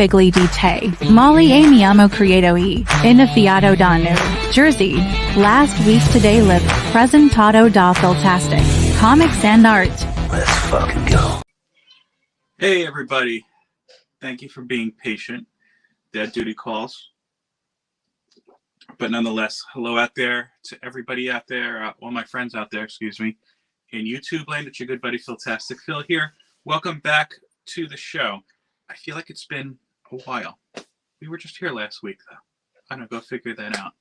figli di te, Molly amiamo credo e iniziato da noi, Jersey. Last week today lived presentato da Filtastic, Comics and Art. Let's fucking go. Hey everybody, thank you for being patient. Dad duty calls. But nonetheless, hello out there to everybody out there, all my friends out there, in YouTube land. It's your good buddy Filtastic Phil here. Welcome back to the show. I feel like it's been a while. We were just here last week, though. I don't know, go figure that out.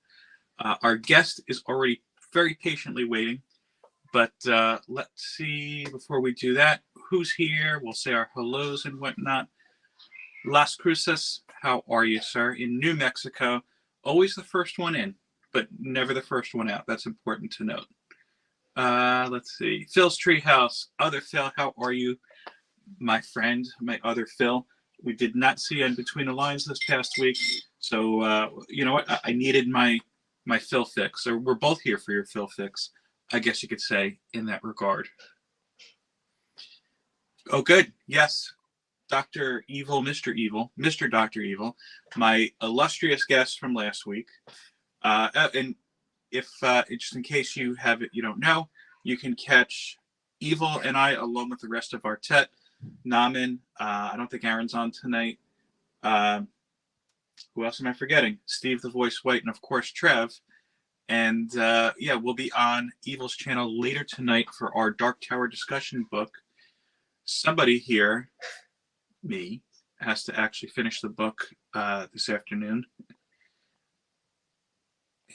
Our guest is already very patiently waiting. But let's see, before we do that, who's here? We'll say our hellos and whatnot. Las Cruces, how are you, sir? In New Mexico, always the first one in, but never the first one out. That's important to note. Let's see. Phil's Treehouse, other Phil, how are you? My friend, my other Phil. We did not see you in between the lines this past week. So, you know what? I needed my Phil fix. Or we're both here for your Phil fix, I guess you could say, in that regard. Oh, good. Yes. Dr. Evil, Mr. Dr. Evil, my illustrious guest from last week. And if, just in case you don't know, you can catch Evil and I along with the rest of our Tet, Naman. I don't think Aaron's on tonight. Who else am I forgetting? Steve the Voice White, and of course Trev. And we'll be on Evil's channel later tonight for our Dark Tower discussion book. Somebody here, me, has to actually finish the book this afternoon.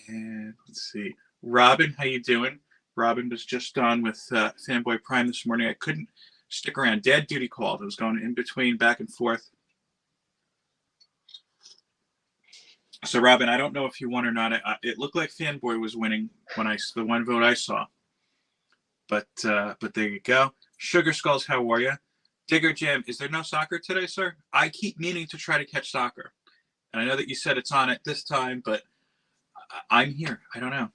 And let's see. Robin, how you doing? Robin was just on with Fanboy Prime this morning. I couldn't stick around. Dad duty called. I was going in between, back and forth. So, Robin, I don't know if you won or not. It looked like Fanboy was winning the one vote I saw. But there you go. Sugar Skulls, how are you? Digger Jam, is there no soccer today, sir? I keep meaning to try to catch soccer. And I know that you said it's on at this time, but I'm here. I don't know.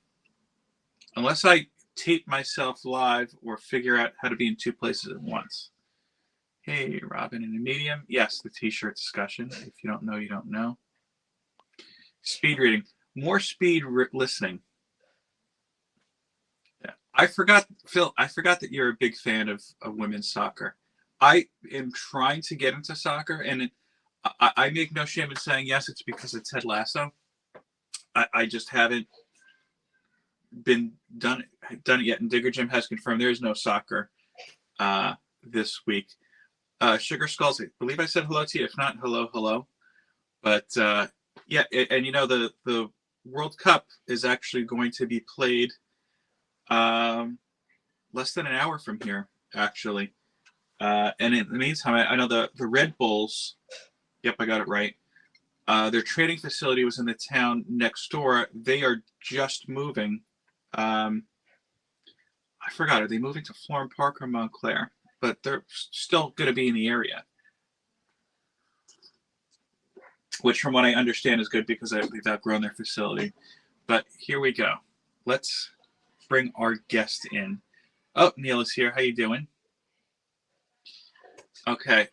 Unless I tape myself live or figure out how to be in two places at once. Hey, Robin in the medium. Yes, the t-shirt discussion. If you don't know, you don't know. Speed reading. More speed listening. Yeah. I forgot, Phil, that you're a big fan of women's soccer. I am trying to get into soccer, and I make no shame in saying yes, it's because of Ted Lasso. I just haven't been done it yet, and Digger Jim has confirmed there is no soccer this week. Sugar Skulls, I believe I said hello to you. If not, hello. But yeah, and you know the World Cup is actually going to be played less than an hour from here, actually. And in the meantime, I know the Red Bulls. Yep, I got it right. Their training facility was in the town next door. They are just moving. I forgot. Are they moving to Florham Park or Montclair? But they're still going to be in the area. Which, from what I understand, is good because they've outgrown their facility. But here we go. Let's bring our guest in. Oh, Neil is here. How you doing? Okay.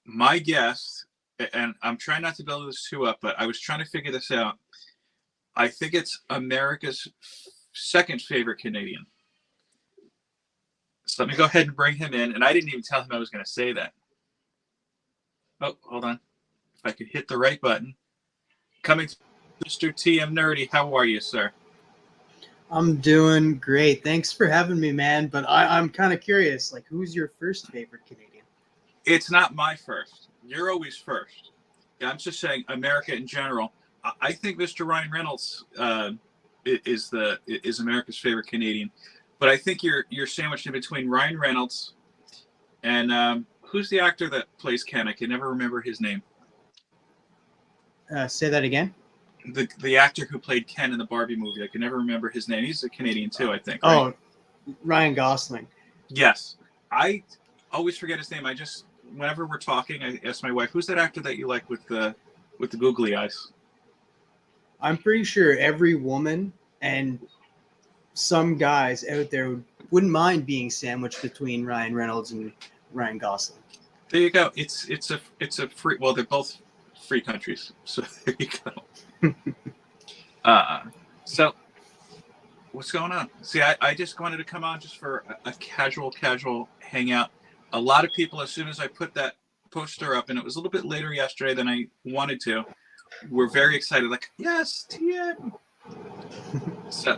My guest, and I'm trying not to build this too up, but I was trying to figure this out. I think it's America's second favorite Canadian. So let me go ahead and bring him in. And I didn't even tell him I was going to say that. Oh, hold on. If I could hit the right button. Coming to Mr. TM Nerdy. How are you, sir? I'm doing great. Thanks for having me, man. But I'm kind of curious. Like, who's your first favorite Canadian? It's not my first. You're always first. Yeah, I'm just saying America in general. I think Mr. Ryan Reynolds is America's favorite Canadian. But I think you're sandwiched in between Ryan Reynolds and who's the actor that plays Ken? I can never remember his name. Say that again. The actor who played Ken in the Barbie movie. I can never remember his name. He's a Canadian too, I think. Right? Oh, Ryan Gosling. Yes. I always forget his name. Whenever we're talking, I ask my wife, who's that actor that you like with the googly eyes? I'm pretty sure every woman and some guys out there wouldn't mind being sandwiched between Ryan Reynolds and Ryan Gosling. There you go. It's a free. Well, they're both free countries. So there you go. So what's going on? See, I just wanted to come on just for a casual hangout. A lot of people, as soon as I put that poster up, and it was a little bit later yesterday than I wanted to, were very excited. Like, yes, TM. So,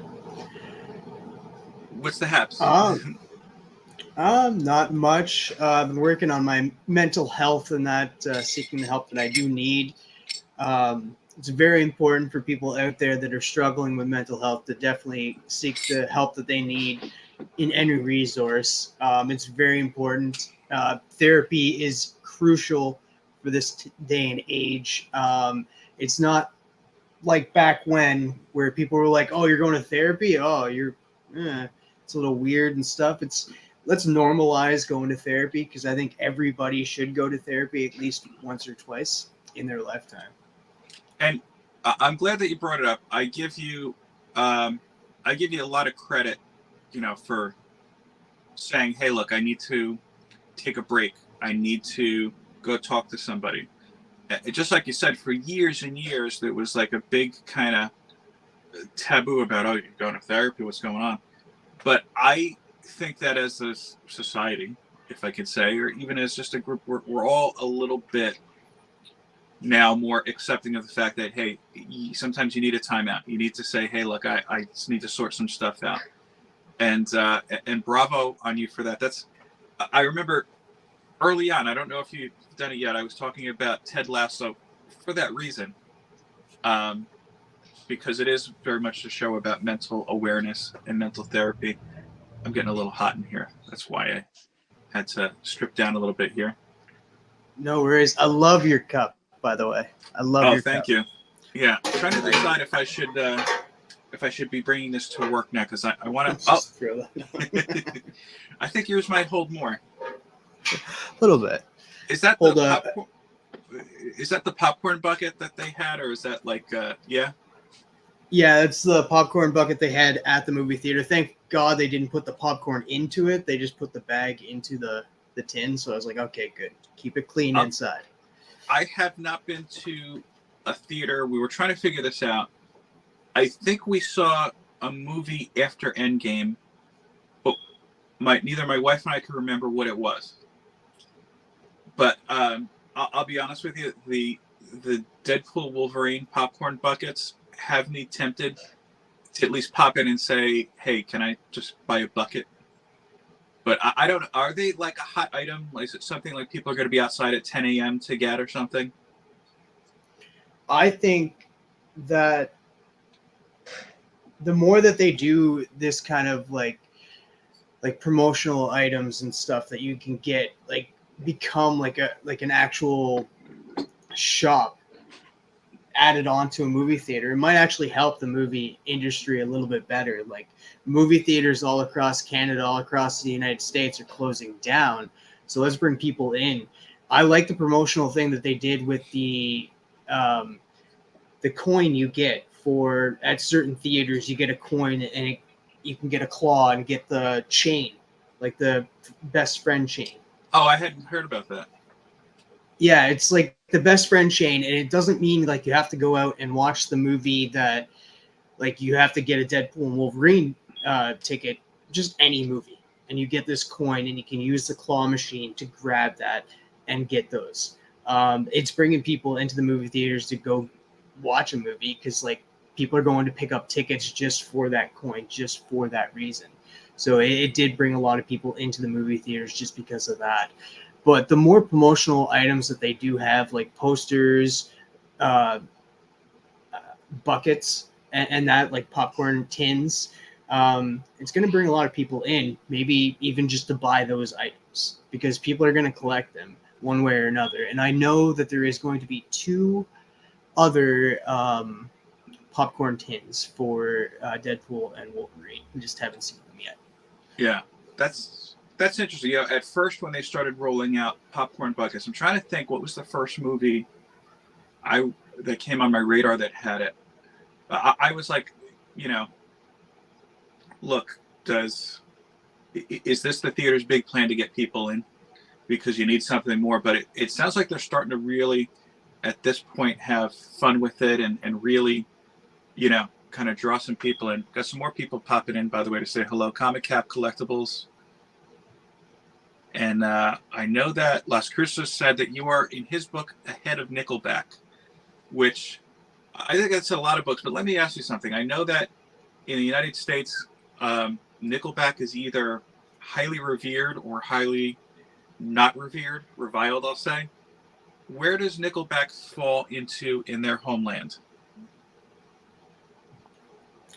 what's the haps? Not much. I've been working on my mental health and that, seeking the help that I do need. It's very important for people out there that are struggling with mental health to definitely seek the help that they need in any resource. It's very important. Therapy is crucial for this day and age. It's not like back when where people were like, "Oh, you're going to therapy? Oh, it's a little weird and stuff." Let's normalize going to therapy, because I think everybody should go to therapy at least once or twice in their lifetime. And I'm glad that you brought it up. I give you a lot of credit, for saying, "Hey, look, I need to take a break. I need to go talk to somebody." Just like you said, for years and years, there was like a big kind of taboo about, "Oh, you're going to therapy. What's going on?" But I think that as a society, if I could say, or even as just a group, we're all a little bit now more accepting of the fact that, hey, sometimes you need a timeout. You need to say, "Hey, look, I just need to sort some stuff out." And bravo on you for that. I remember early on, I don't know if you've done it yet, I was talking about Ted Lasso for that reason, because it is very much a show about mental awareness and mental therapy. I'm getting a little hot in here. That's why I had to strip down a little bit here. No worries. I love your cup, by the way. I love your cup. Oh, thank you. Yeah, I'm trying to decide if I should be bringing this to work now, because I want to. Oh, Throw that. I think yours might hold more. A little bit. Is that the popcorn bucket that they had, or is that like yeah? Yeah, it's the popcorn bucket they had at the movie theater. Thank God they didn't put the popcorn into it. They just put the bag into the tin. So I was like, okay, good. Keep it clean inside. I have not been to a theater. We were trying to figure this out. I think we saw a movie after Endgame, but neither my wife and I can remember what it was. But I'll be honest with you, the Deadpool Wolverine popcorn buckets have me tempted to at least pop in and say, "Hey, can I just buy a bucket?" But I don't know. Are they like a hot item? Like, is it something like people are going to be outside at 10 a.m. to get or something? I think that the more that they do this kind of like promotional items and stuff that you can get, like, become like an actual shop added onto a movie theater, it might actually help the movie industry a little bit better. Like, movie theaters all across Canada, all across the United States are closing down. So let's bring people in. I like the promotional thing that they did with the coin you get for at certain theaters. You get a coin and you can get a claw and get the chain, like the best friend chain. Oh, I hadn't heard about that. Yeah, it's like the best friend chain, and it doesn't mean like you have to go out and watch the movie that, like, you have to get a Deadpool and Wolverine ticket, just any movie. And you get this coin, and you can use the claw machine to grab that and get those. It's bringing people into the movie theaters to go watch a movie, because, like, people are going to pick up tickets just for that coin, just for that reason. So it did bring a lot of people into the movie theaters just because of that. But the more promotional items that they do have, like posters, buckets, and that, like popcorn tins, it's going to bring a lot of people in, maybe even just to buy those items, because people are going to collect them one way or another. And I know that there is going to be 2 other popcorn tins for Deadpool and Wolverine. We just haven't seen them yet. Yeah, that's interesting. At first when they started rolling out popcorn buckets, I'm trying to think what was the first movie that came on my radar that had it. I was like, look, is this the theater's big plan to get people in? Because you need something more. But it sounds like they're starting to really at this point have fun with it and really, kind of draw some people in. Got some more people popping in, by the way, to say hello. Comic Cap Collectibles. And I know that Las Cruces said that you are, in his book, ahead of Nickelback, which I think that's a lot of books. But let me ask you something. I know that in the United States, Nickelback is either highly revered or highly not revered, reviled, I'll say. Where does Nickelback fall into in their homeland?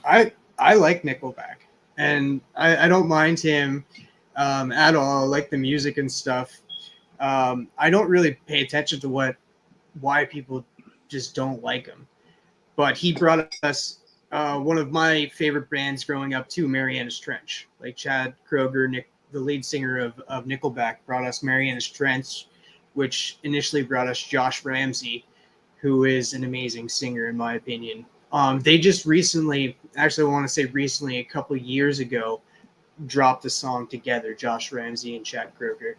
I like Nickelback, and I don't mind him at all. I like the music and stuff. I don't really pay attention to why people just don't like him. But he brought us one of my favorite bands growing up too, Marianas Trench. Like Chad Kroeger, the lead singer of Nickelback, brought us Marianas Trench, which initially brought us Josh Ramsey, who is an amazing singer in my opinion. They just recently, actually I want to say recently, a couple of years ago, dropped a song together, Josh Ramsey and Chad Kroeger.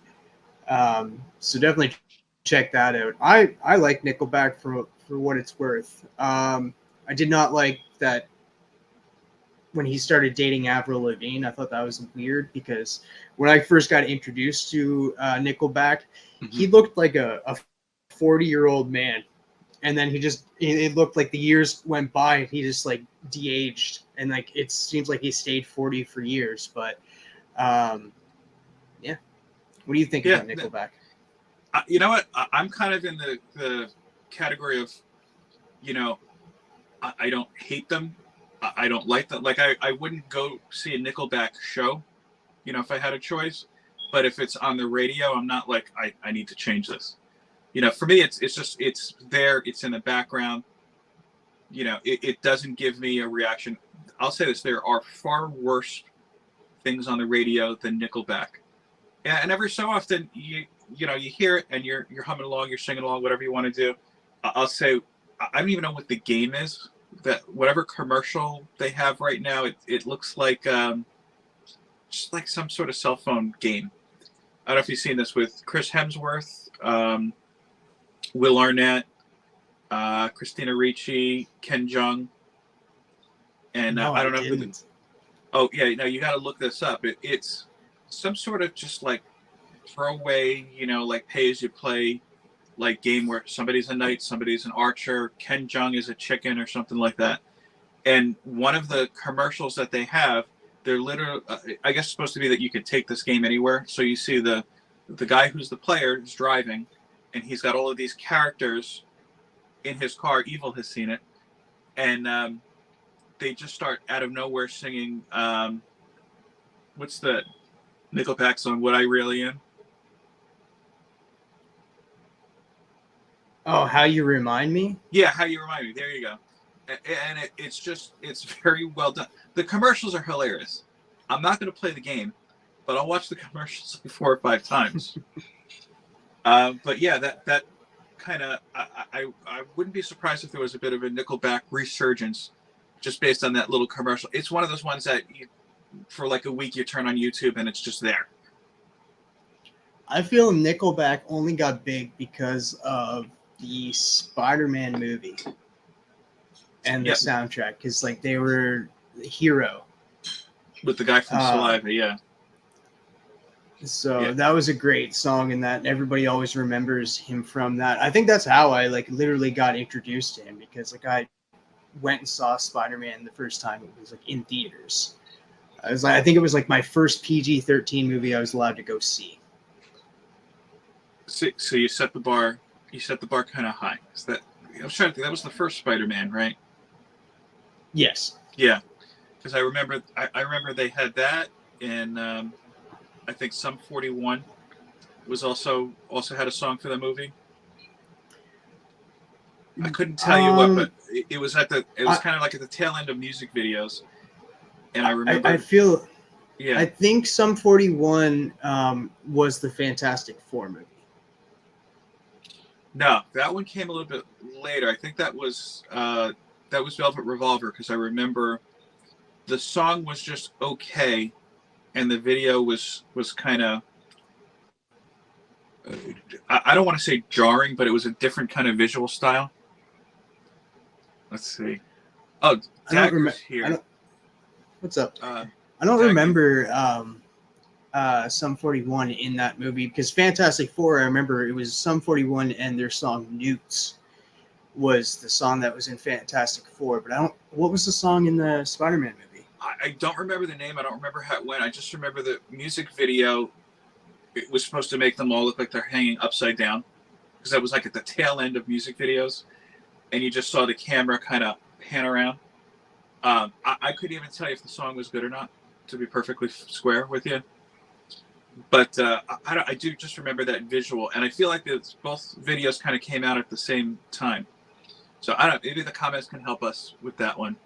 So definitely check that out. I like Nickelback for what it's worth. I did not like that when he started dating Avril Lavigne. I thought that was weird because when I first got introduced to Nickelback, he looked like a 40-year-old man. And then it looked like the years went by and he just like de-aged, and like it seems like he stayed 40 for years. But yeah, what do you think about Nickelback? You know what? I'm kind of in the category of, I don't hate them. I don't like them. Like I wouldn't go see a Nickelback show, if I had a choice. But if it's on the radio, I'm not like, I need to change this. For me, it's there. It's in the background. It doesn't give me a reaction. I'll say this: there are far worse things on the radio than Nickelback. And every so often, you hear it and you're humming along, you're singing along, whatever you want to do. I'll say, I don't even know what the game is. That whatever commercial they have right now, it looks like just like some sort of cell phone game. I don't know if you've seen this with Chris Hemsworth. Will Arnett, Christina Ricci, Ken Jeong, and No, I don't know who. Oh yeah, no, you got to look this up. It's some sort of just like throwaway, like pay as you play, like game where somebody's a knight, somebody's an archer, Ken Jeong is a chicken or something like that. And one of the commercials that they have, they're literally, I guess, it's supposed to be that you could take this game anywhere. So you see the guy who's the player is driving. And he's got all of these characters in his car. Evil has seen it. And they just start out of nowhere singing, what's the Nickelback song, What I Really Am? Oh, How You Remind Me? Yeah, How You Remind Me. There you go. And it's very well done. The commercials are hilarious. I'm not going to play the game, but I'll watch the commercials like 4 or 5 times. But yeah, that kind of, I wouldn't be surprised if there was a bit of a Nickelback resurgence just based on that little commercial. It's one of those ones that for like a week you turn on YouTube and it's just there. I feel Nickelback only got big because of the Spider-Man movie and the soundtrack, because like they were the hero. With the guy from Saliva, yeah. So that was a great song, and that everybody always remembers him from that. I think that's how I like literally got introduced to him, because like I went and saw Spider-Man the first time it was like in theaters. I think it was like my first PG-13 movie I was allowed to go see. So you set the bar. You set the bar kind of high. I was trying to think. That was the first Spider-Man, right? Yes. Yeah, because I remember they had that, and I think Sum 41 was also had a song for the movie. I couldn't tell you what, but it was kind of like at the tail end of music videos, and I remember. I feel. Yeah. I think Sum 41 was the Fantastic Four movie. No, that one came a little bit later. I think that was Velvet Revolver, because I remember the song was just okay, and the video was kind of I don't want to say jarring, but it was a different kind of visual style. Let's see. Oh, Dagger's here. What's up? Uh, I don't Dagger. remember Sum 41 in that movie, because Fantastic Four, I remember it was Sum 41 and their song Newts was the song that was in Fantastic Four, but what was the song in the Spider-Man movie? I don't remember the name. I don't remember how it went. I just remember the music video. It was supposed to make them all look like they're hanging upside down, because that was like at the tail end of music videos, and you just saw the camera kind of pan around. I couldn't even tell you if the song was good or not, to be perfectly square with you. But I do just remember that visual, and I feel like both videos kind of came out at the same time. So I don't. Maybe the comments can help us with that one.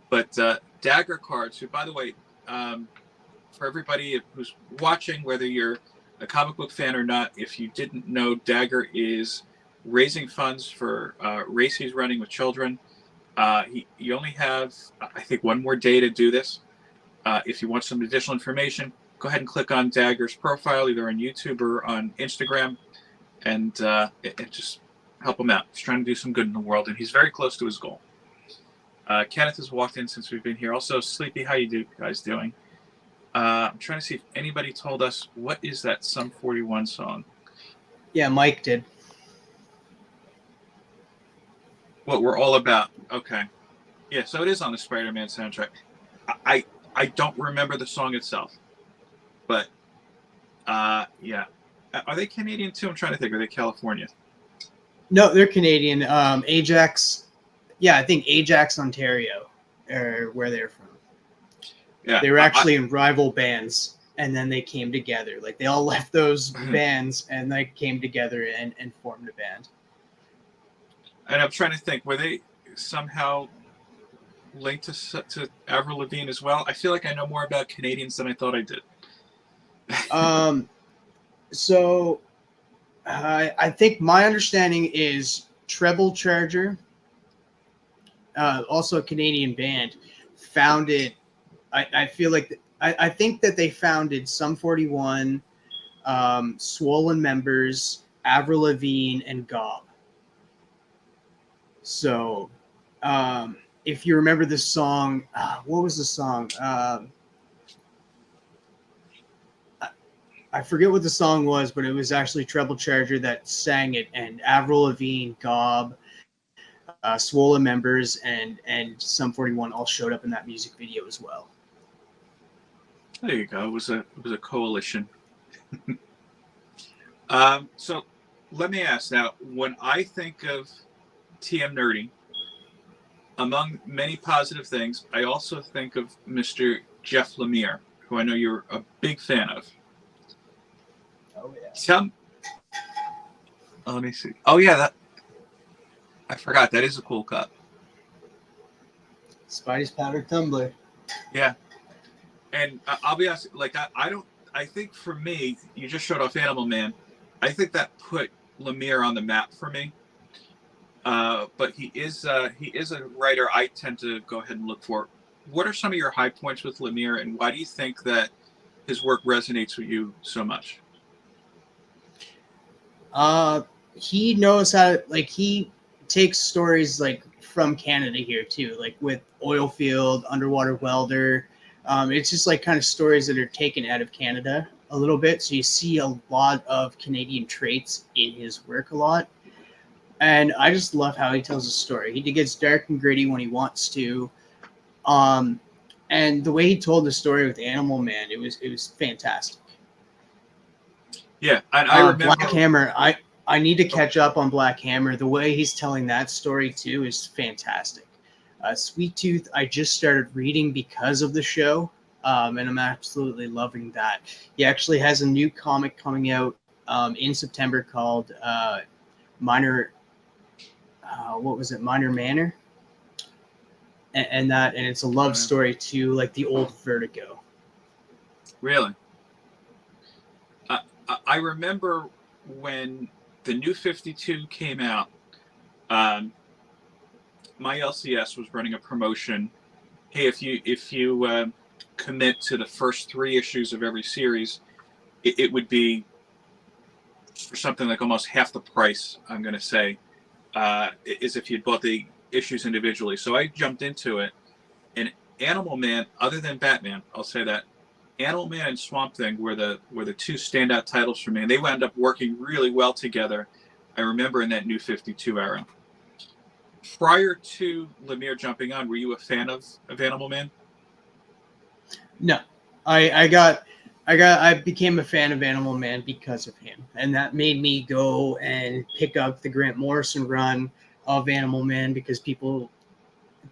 But Dagger Cards, who, by the way, for everybody who's watching, whether you're a comic book fan or not, if you didn't know, Dagger is raising funds for race he's running with children. You only have, I think, one more day to do this. If you want some additional information, go ahead and click on Dagger's profile, either on YouTube or on Instagram, and just help him out. He's trying to do some good in the world, and he's very close to his goal. Kenneth has walked in since we've been here. Also, Sleepy, how you guys doing? I'm trying to see if anybody told us what is that Sum 41 song. Yeah, Mike did. What we're all about. Okay. Yeah, so it is on the Spider-Man soundtrack. I don't remember the song itself, but yeah. Are they Canadian too? I'm trying to think. Are they California? No, they're Canadian. Ajax. Yeah, I think Ajax, Ontario, or where they're from. Yeah, they were actually in rival bands, and then they came together. Like, they all left those bands, and they came together and formed a band. And I'm trying to think, were they somehow linked to Avril Lavigne as well? I feel like I know more about Canadians than I thought I did. So I think my understanding is Treble Charger, also a Canadian band, founded. I feel like I think that they founded Sum 41, Swollen Members, Avril Lavigne, and Gob. So, if you remember the song, what was the song? I forget what the song was, but it was actually Treble Charger that sang it, and Avril Lavigne, Gob, Swollen Members, and Sum 41 all showed up in that music video as well. There you go. It was a coalition. So let me ask now, when I think of TM Nerdy, among many positive things, I also think of Mr. Jeff Lemire, who I know you're a big fan of. Oh, yeah. Let me see. Oh, yeah, I forgot. That is a cool cup. Spidey's powder tumbler. Yeah. And I'll be honest, like, I think for me, you just showed off Animal Man. I think that put Lemire on the map for me. But he is a writer I tend to go ahead and look for. What are some of your high points with Lemire, and why do you think that his work resonates with you so much? He knows how to, like, he takes stories like from Canada here too, like with Oilfield, Underwater Welder. It's just like kind of stories that are taken out of Canada a little bit. So you see a lot of Canadian traits in his work a lot. And I just love how he tells a story. He gets dark and gritty when he wants to. And the way he told the story with Animal Man, it was fantastic. Yeah, and I remember Black Hammer. I need to catch up on Black Hammer. The way he's telling that story too is fantastic. Sweet Tooth, I just started reading because of the show, and I'm absolutely loving that. He actually has a new comic coming out in September called Minor Manor, and it's a love story to like the old Vertigo. Really? I remember when the New 52 came out, my LCS was running a promotion. Hey, if you commit to the first 3 issues of every series, it would be for something like almost half the price, I'm going to say, is if you'd bought the issues individually. So I jumped into it, and Animal Man, other than Batman, I'll say that Animal Man and Swamp Thing were the two standout titles for me, and they wound up working really well together. I remember in that New 52 era. Prior to Lemire jumping on, were you a fan of Animal Man? No, I became a fan of Animal Man because of him, and that made me go and pick up the Grant Morrison run of Animal Man, because people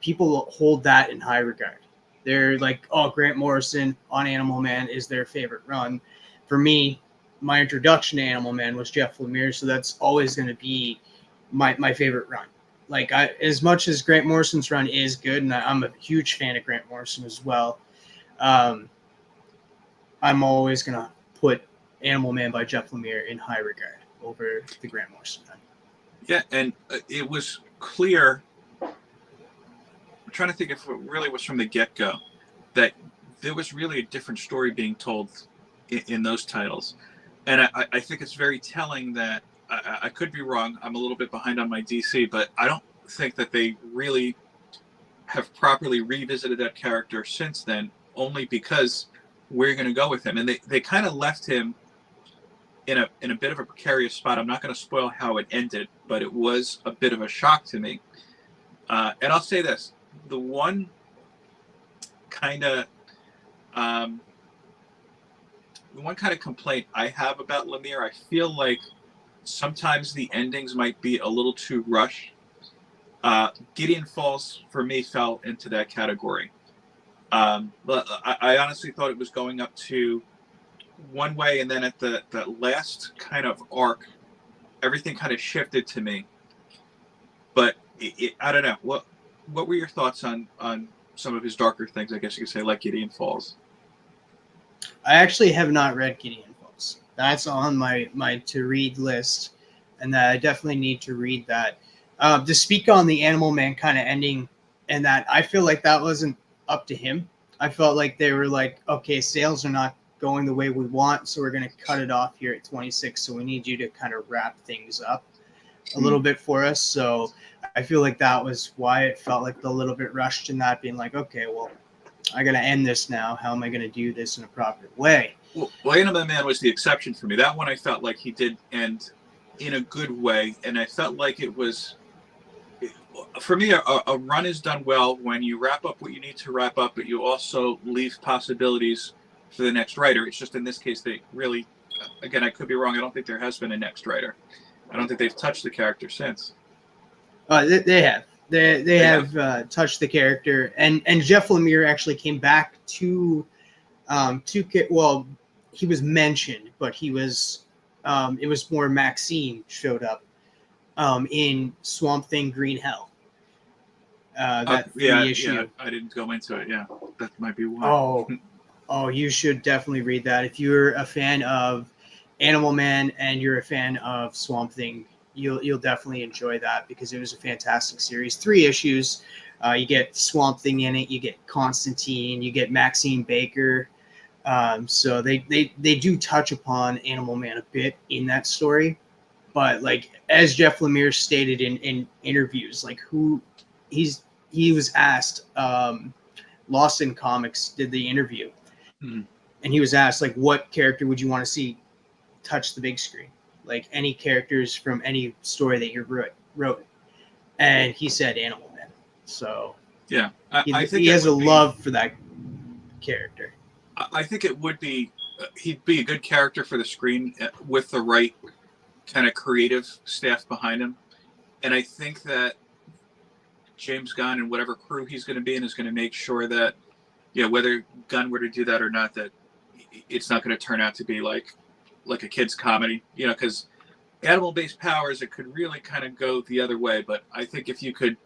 hold that in high regard. They're like, oh, Grant Morrison on Animal Man is their favorite run. For me, my introduction to Animal Man was Jeff Lemire, so that's always going to be my favorite run. Like, as much as Grant Morrison's run is good, and I'm a huge fan of Grant Morrison as well, I'm always going to put Animal Man by Jeff Lemire in high regard over the Grant Morrison run. Yeah, and it was clear. I'm trying to think if it really was from the get-go that there was really a different story being told in those titles. And I think it's very telling that I could be wrong. I'm a little bit behind on my DC, but I don't think that they really have properly revisited that character since then, only because we're going to go with him. And they kind of left him in a bit of a precarious spot. I'm not going to spoil how it ended, but it was a bit of a shock to me. And I'll say this. The one kind of complaint I have about Lemire, I feel like sometimes the endings might be a little too rushed. Gideon Falls, for me, fell into that category. But I honestly thought it was going up to one way, and then at the last kind of arc, everything kind of shifted to me. But I don't know. What were your thoughts on some of his darker things, I guess you could say, like Gideon Falls? I actually have not read Gideon Falls. That's on my to-read list, and that I definitely need to read that. To speak on the Animal Man kind of ending, and that I feel like that wasn't up to him. I felt like they were like, okay, sales are not going the way we want, so we're going to cut it off here at 26, so we need you to kind of wrap things up a little bit for us. So I feel like that was why it felt like a little bit rushed in that, being like, okay, well, I got to end this now. How am I going to do this in a proper way? Well, Animal Man was the exception for me. That one I felt like he did end in a good way, and I felt like it was, for me, a run is done well when you wrap up what you need to wrap up, but you also leave possibilities for the next writer. It's just in this case, they really, again, I could be wrong. I don't think there has been a next writer. I don't think they've touched the character since. They have. They have touched the character, and Jeff Lemire actually came back to well, he was mentioned, but he was it was more Maxine showed up in Swamp Thing Green Hell. That issue. Yeah, I didn't go into it. Yeah, that might be why. Oh, you should definitely read that if you're a fan of Animal Man and you're a fan of Swamp Thing. You'll definitely enjoy that, because it was a fantastic series. 3 issues. You get Swamp Thing in it. You get Constantine. You get Maxine Baker. So they do touch upon Animal Man a bit in that story. But like, as Jeff Lemire stated in interviews, like he was asked, Lost in Comics did the interview, and he was asked, like, what character would you want to see touch the big screen? Like, any characters from any story that you wrote. And he said Animal Man. So yeah, I think he has a love for that character. I think it would be, he'd be a good character for the screen with the right kind of creative staff behind him. And I think that James Gunn and whatever crew he's going to be in is going to make sure that, whether Gunn were to do that or not, that it's not going to turn out to be like a kid's comedy, because animal-based powers, it could really kind of go the other way. But I think if you could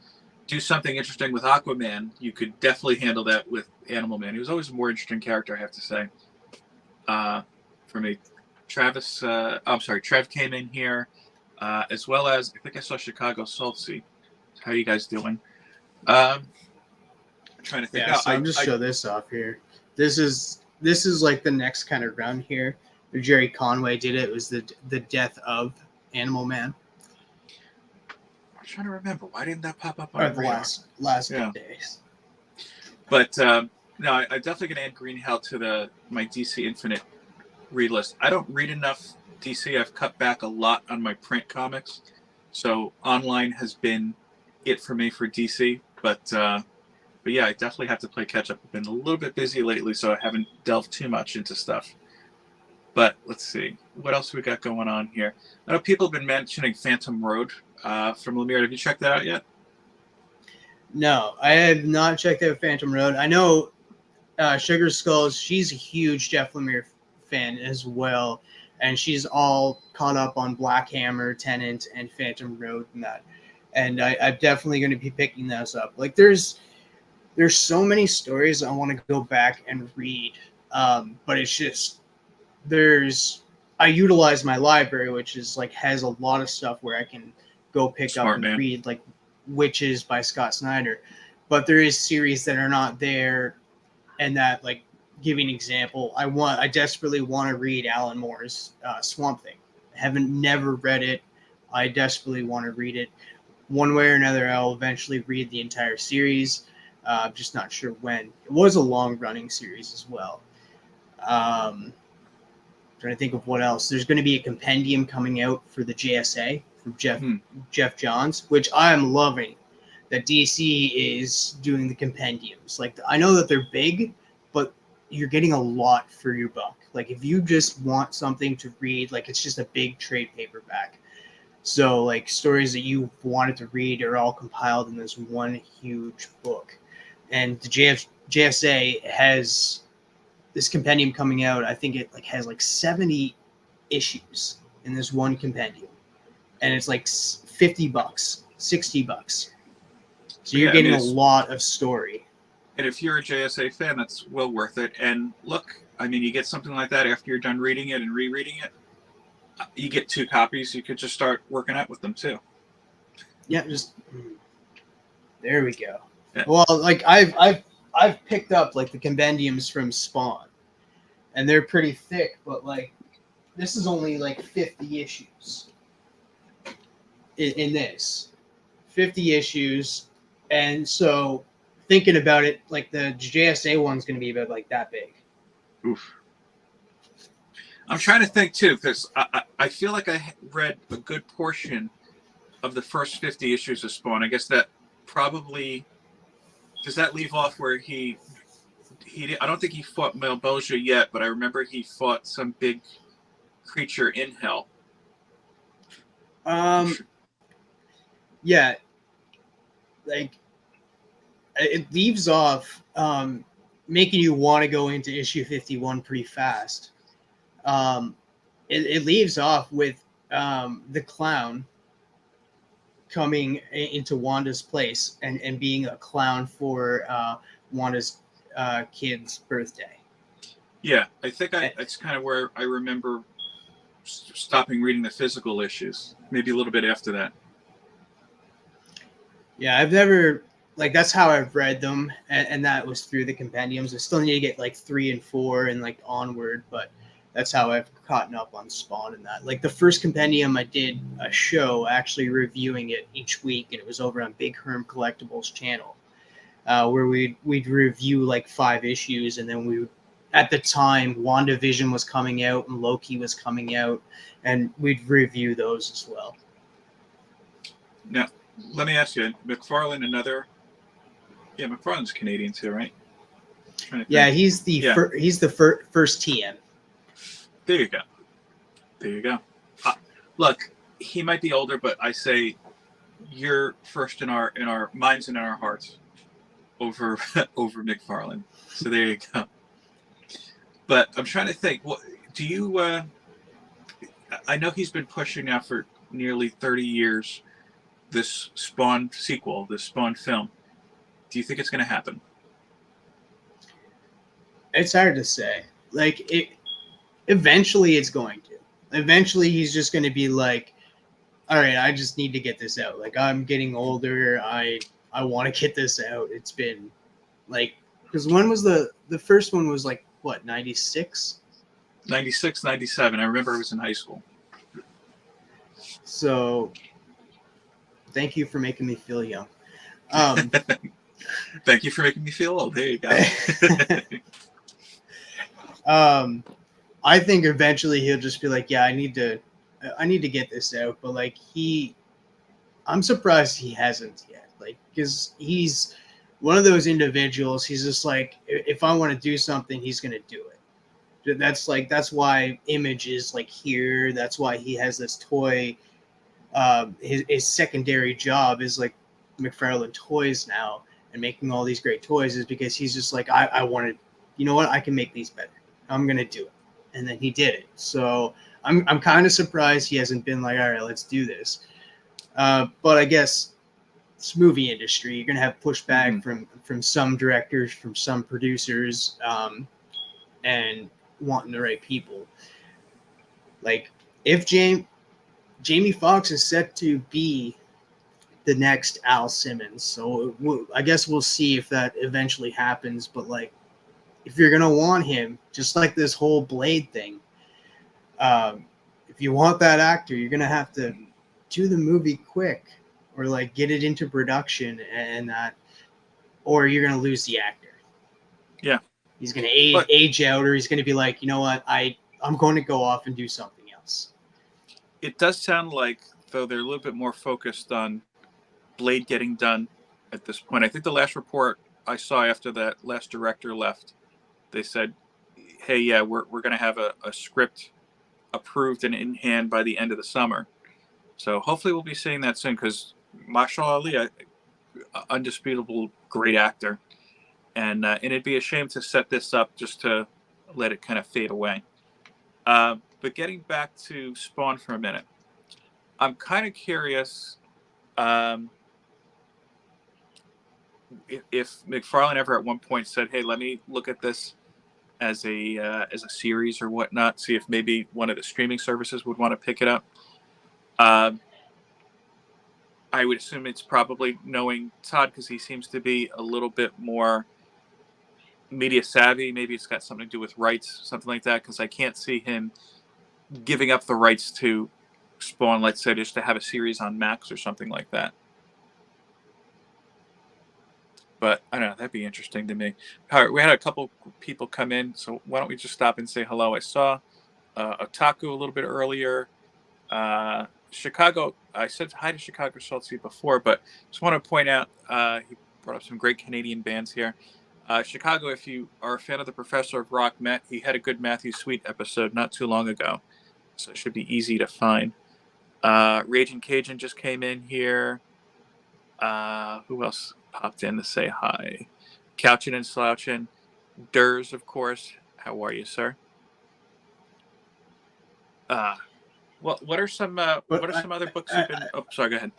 do something interesting with Aquaman, you could definitely handle that with Animal Man. He was always a more interesting character, I have to say. For me, Trev came in here, as well as, I think I saw Chicago Saltsy. How are you guys doing? I'm trying to think. Yeah, so I'm just show this off here. This is like the next kind of run here. Jerry Conway did it. It was the death of Animal Man. I'm trying to remember. Why didn't that pop up on Or my the radar? last Yeah. few days. But no, I'm definitely going to add Green Hell to my DC Infinite read list. I don't read enough DC. I've cut back a lot on my print comics, so online has been it for me for DC. But yeah, I definitely have to play catch up. I've been a little bit busy lately, so I haven't delved too much into stuff. But let's see, what else we got going on here? I know people have been mentioning Phantom Road from Lemire. Have you checked that out yet? No, I have not checked out Phantom Road. I know Sugar Skulls, she's a huge Jeff Lemire fan as well. And she's all caught up on Black Hammer, Tenant, and Phantom Road and that. And I'm definitely going to be picking those up. Like there's so many stories I want to go back and read. But it's just I utilize my library, which is like has a lot of stuff where I can go pick up and read, like Witches by Scott Snyder. But there is series that are not there, and that, like, giving an example, I desperately want to read Alan Moore's Swamp Thing. I never read it. I desperately want to read it. One way or another, I'll eventually read the entire series. I'm just not sure when. It was a long-running series as well. Trying to think of what else. There's going to be a compendium coming out for the JSA from Jeff Johns, which I am loving. That DC is doing the compendiums. Like, I know that they're big, but you're getting a lot for your buck. Like, if you just want something to read, like, it's just a big trade paperback. So, like, stories that you wanted to read are all compiled in this one huge book. And the JSA has this compendium coming out. I think it has 70 issues in this one compendium, and it's like $50, $60. So you're getting a lot of story. And if you're a JSA fan, that's well worth it. And look, I mean, you get something like that after you're done reading it and rereading it. You get 2 copies. You could just start working out with them too. Yeah, just there we go. Yeah. Well, like I've picked up like the compendiums from Spawn, and they're pretty thick, but like this is only like 50 issues in this 50 issues. And so thinking about it, like the JSA one's going to be about like that big. Oof. I'm trying to think too, because I feel like I read a good portion of the first 50 issues of Spawn. I guess that probably, does that leave off where he I don't think he fought Malboja yet, but I remember he fought some big creature in hell. Yeah, like it leaves off making you want to go into issue 51 pretty fast. It leaves off with the clown coming into Wanda's place and being a clown for Wanda's kid's birthday. Yeah, I think that's kind of where I remember stopping reading the physical issues. Maybe a little bit after that. Yeah, I've never, like, that's how I've read them, and that was through the compendiums. I still need to get like 3 and 4 and like onward, but that's how I've caught up on Spawn and that. Like the first compendium, I did a show actually reviewing it each week, and it was over on Big Herm Collectibles channel, where we'd review like 5 issues, and then we would, at the time, WandaVision was coming out and Loki was coming out, and we'd review those as well. Now, let me ask you, McFarlane, McFarlane's Canadian too, right? Yeah, he's the first TM. There you go. Look, he might be older, but I say you're first in our minds and in our hearts over McFarlane. So there you go. But I'm trying to think. What do you? I know he's been pushing now for nearly 30 years. This Spawn sequel, this Spawn film. Do you think it's going to happen? It's hard to say. Like it. Eventually, it's going to. Eventually, he's just going to be like, "All right, I just need to get this out. Like I'm getting older. I want to get this out." It's been like, because when was the first one was like what, 96? 96, 97. I remember I was in high school. So, thank you for making me feel young. Thank you for making me feel old. There you go. I think eventually he'll just be like, yeah, I need to get this out. But like I'm surprised he hasn't yet. Like, because he's one of those individuals. He's just like, if I want to do something, he's gonna do it. That's why Image is like here. That's why he has this toy. His secondary job is like McFarlane Toys now, and making all these great toys is because he's just like, I want to, you know what, I can make these better. I'm gonna do it, and then he did it. So I'm kind of surprised he hasn't been like, all right, let's do this. But I guess it's movie industry. You're gonna have pushback from some directors, from some producers, and wanting the right people. Like if Jamie Foxx is set to be the next Al Simmons, so I guess we'll see if that eventually happens. But like, if you're gonna want him, just like this whole Blade thing, if you want that actor, you're gonna have to do the movie quick, or like get it into production, and that, or you're gonna lose the actor. Yeah, he's gonna age out, or he's gonna be like, you know what, I'm going to go off and do something else. It does sound like, though, they're a little bit more focused on Blade getting done at this point. I think the last report I saw after that last director left, they said, hey, yeah, we're going to have a script approved and in hand by the end of the summer. So hopefully we'll be seeing that soon, because Marshall Ali, undisputable great actor. And it'd be a shame to set this up just to let it kind of fade away. But getting back to Spawn for a minute, I'm kind of curious if McFarlane ever at one point said, hey, let me look at this as a series or whatnot, see if maybe one of the streaming services would want to pick it up. I would assume it's probably knowing Todd, because he seems to be a little bit more media savvy. Maybe it's got something to do with rights, something like that, because I can't see him giving up the rights to Spawn, let's say, just to have a series on Max or something like that. But I don't know, that'd be interesting to me. All right, we had a couple people come in, so why don't we just stop and say hello. I saw Otaku a little bit earlier. Chicago, I said hi to Chicago Schultze before, but just want to point out, he brought up some great Canadian bands here. Chicago, if you are a fan of the Professor of Rock, he had a good Matthew Sweet episode not too long ago, so it should be easy to find. Raging Cajun just came in here. Who else popped in to say hi? Couchin' and Slouchin'. Durs, of course. How are you, sir? What are some other books you've been? Oh, sorry, go ahead.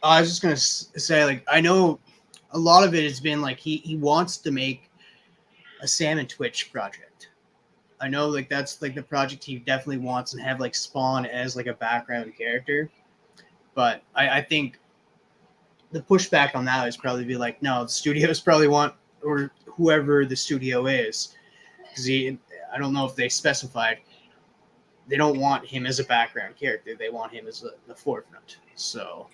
I was just gonna say, like, I know a lot of it has been like he wants to make a Sam and Twitch project. I know, like, that's like the project he definitely wants, and have like Spawn as like a background character. But I think the pushback on that is probably be like, no, the studios probably want, or whoever the studio is, because I don't know if they specified, they don't want him as a background character. They want him as the forefront. So,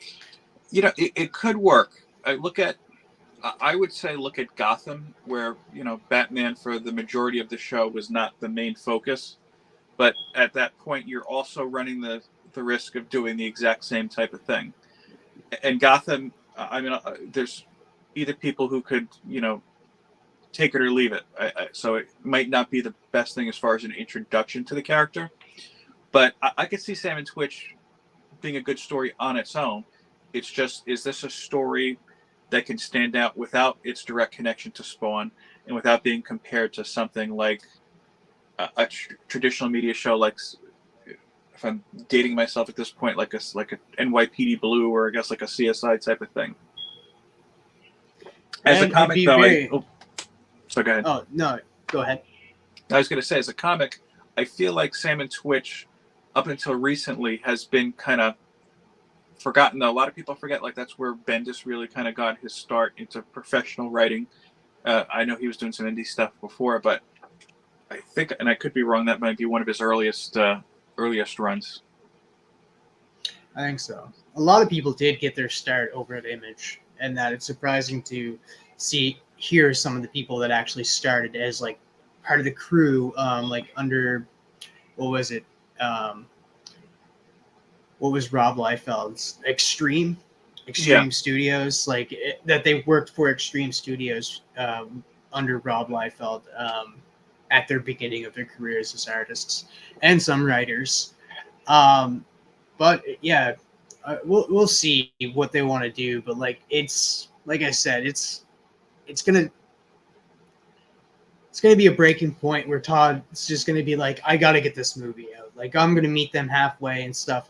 you know, it could work. I would say look at Gotham, where, you know, Batman for the majority of the show was not the main focus. But at that point, you're also running the risk of doing the exact same type of thing. And Gotham, I mean, there's either people who could, you know, take it or leave it. So it might not be the best thing as far as an introduction to the character. But I could see Sam and Twitch being a good story on its own. It's just, is this a story that can stand out without its direct connection to Spawn, and without being compared to something like a traditional media show, like, if I'm dating myself at this point, like a NYPD Blue, or I guess like a CSI type of thing. As a comic, though, so go ahead. Oh, no, go ahead. I was going to say, as a comic, I feel like Sam and Twitch, up until recently, has been kind of forgotten. Though a lot of people forget, like, that's where Bendis really kind of got his start into professional writing. I know he was doing some indie stuff before, but I think, and I could be wrong, that might be one of his earliest runs. I think so. A lot of people did get their start over at Image, and that it's surprising to hear some of the people that actually started as like part of the crew, like under what was it? What was Rob Liefeld's Extreme Studios? That they worked for Extreme Studios under Rob Liefeld at their beginning of their careers as artists, and some writers. But yeah, we'll see what they want to do. But like I said, it's gonna be a breaking point where Todd's just gonna be like, I gotta get this movie out. Like I'm gonna meet them halfway and stuff.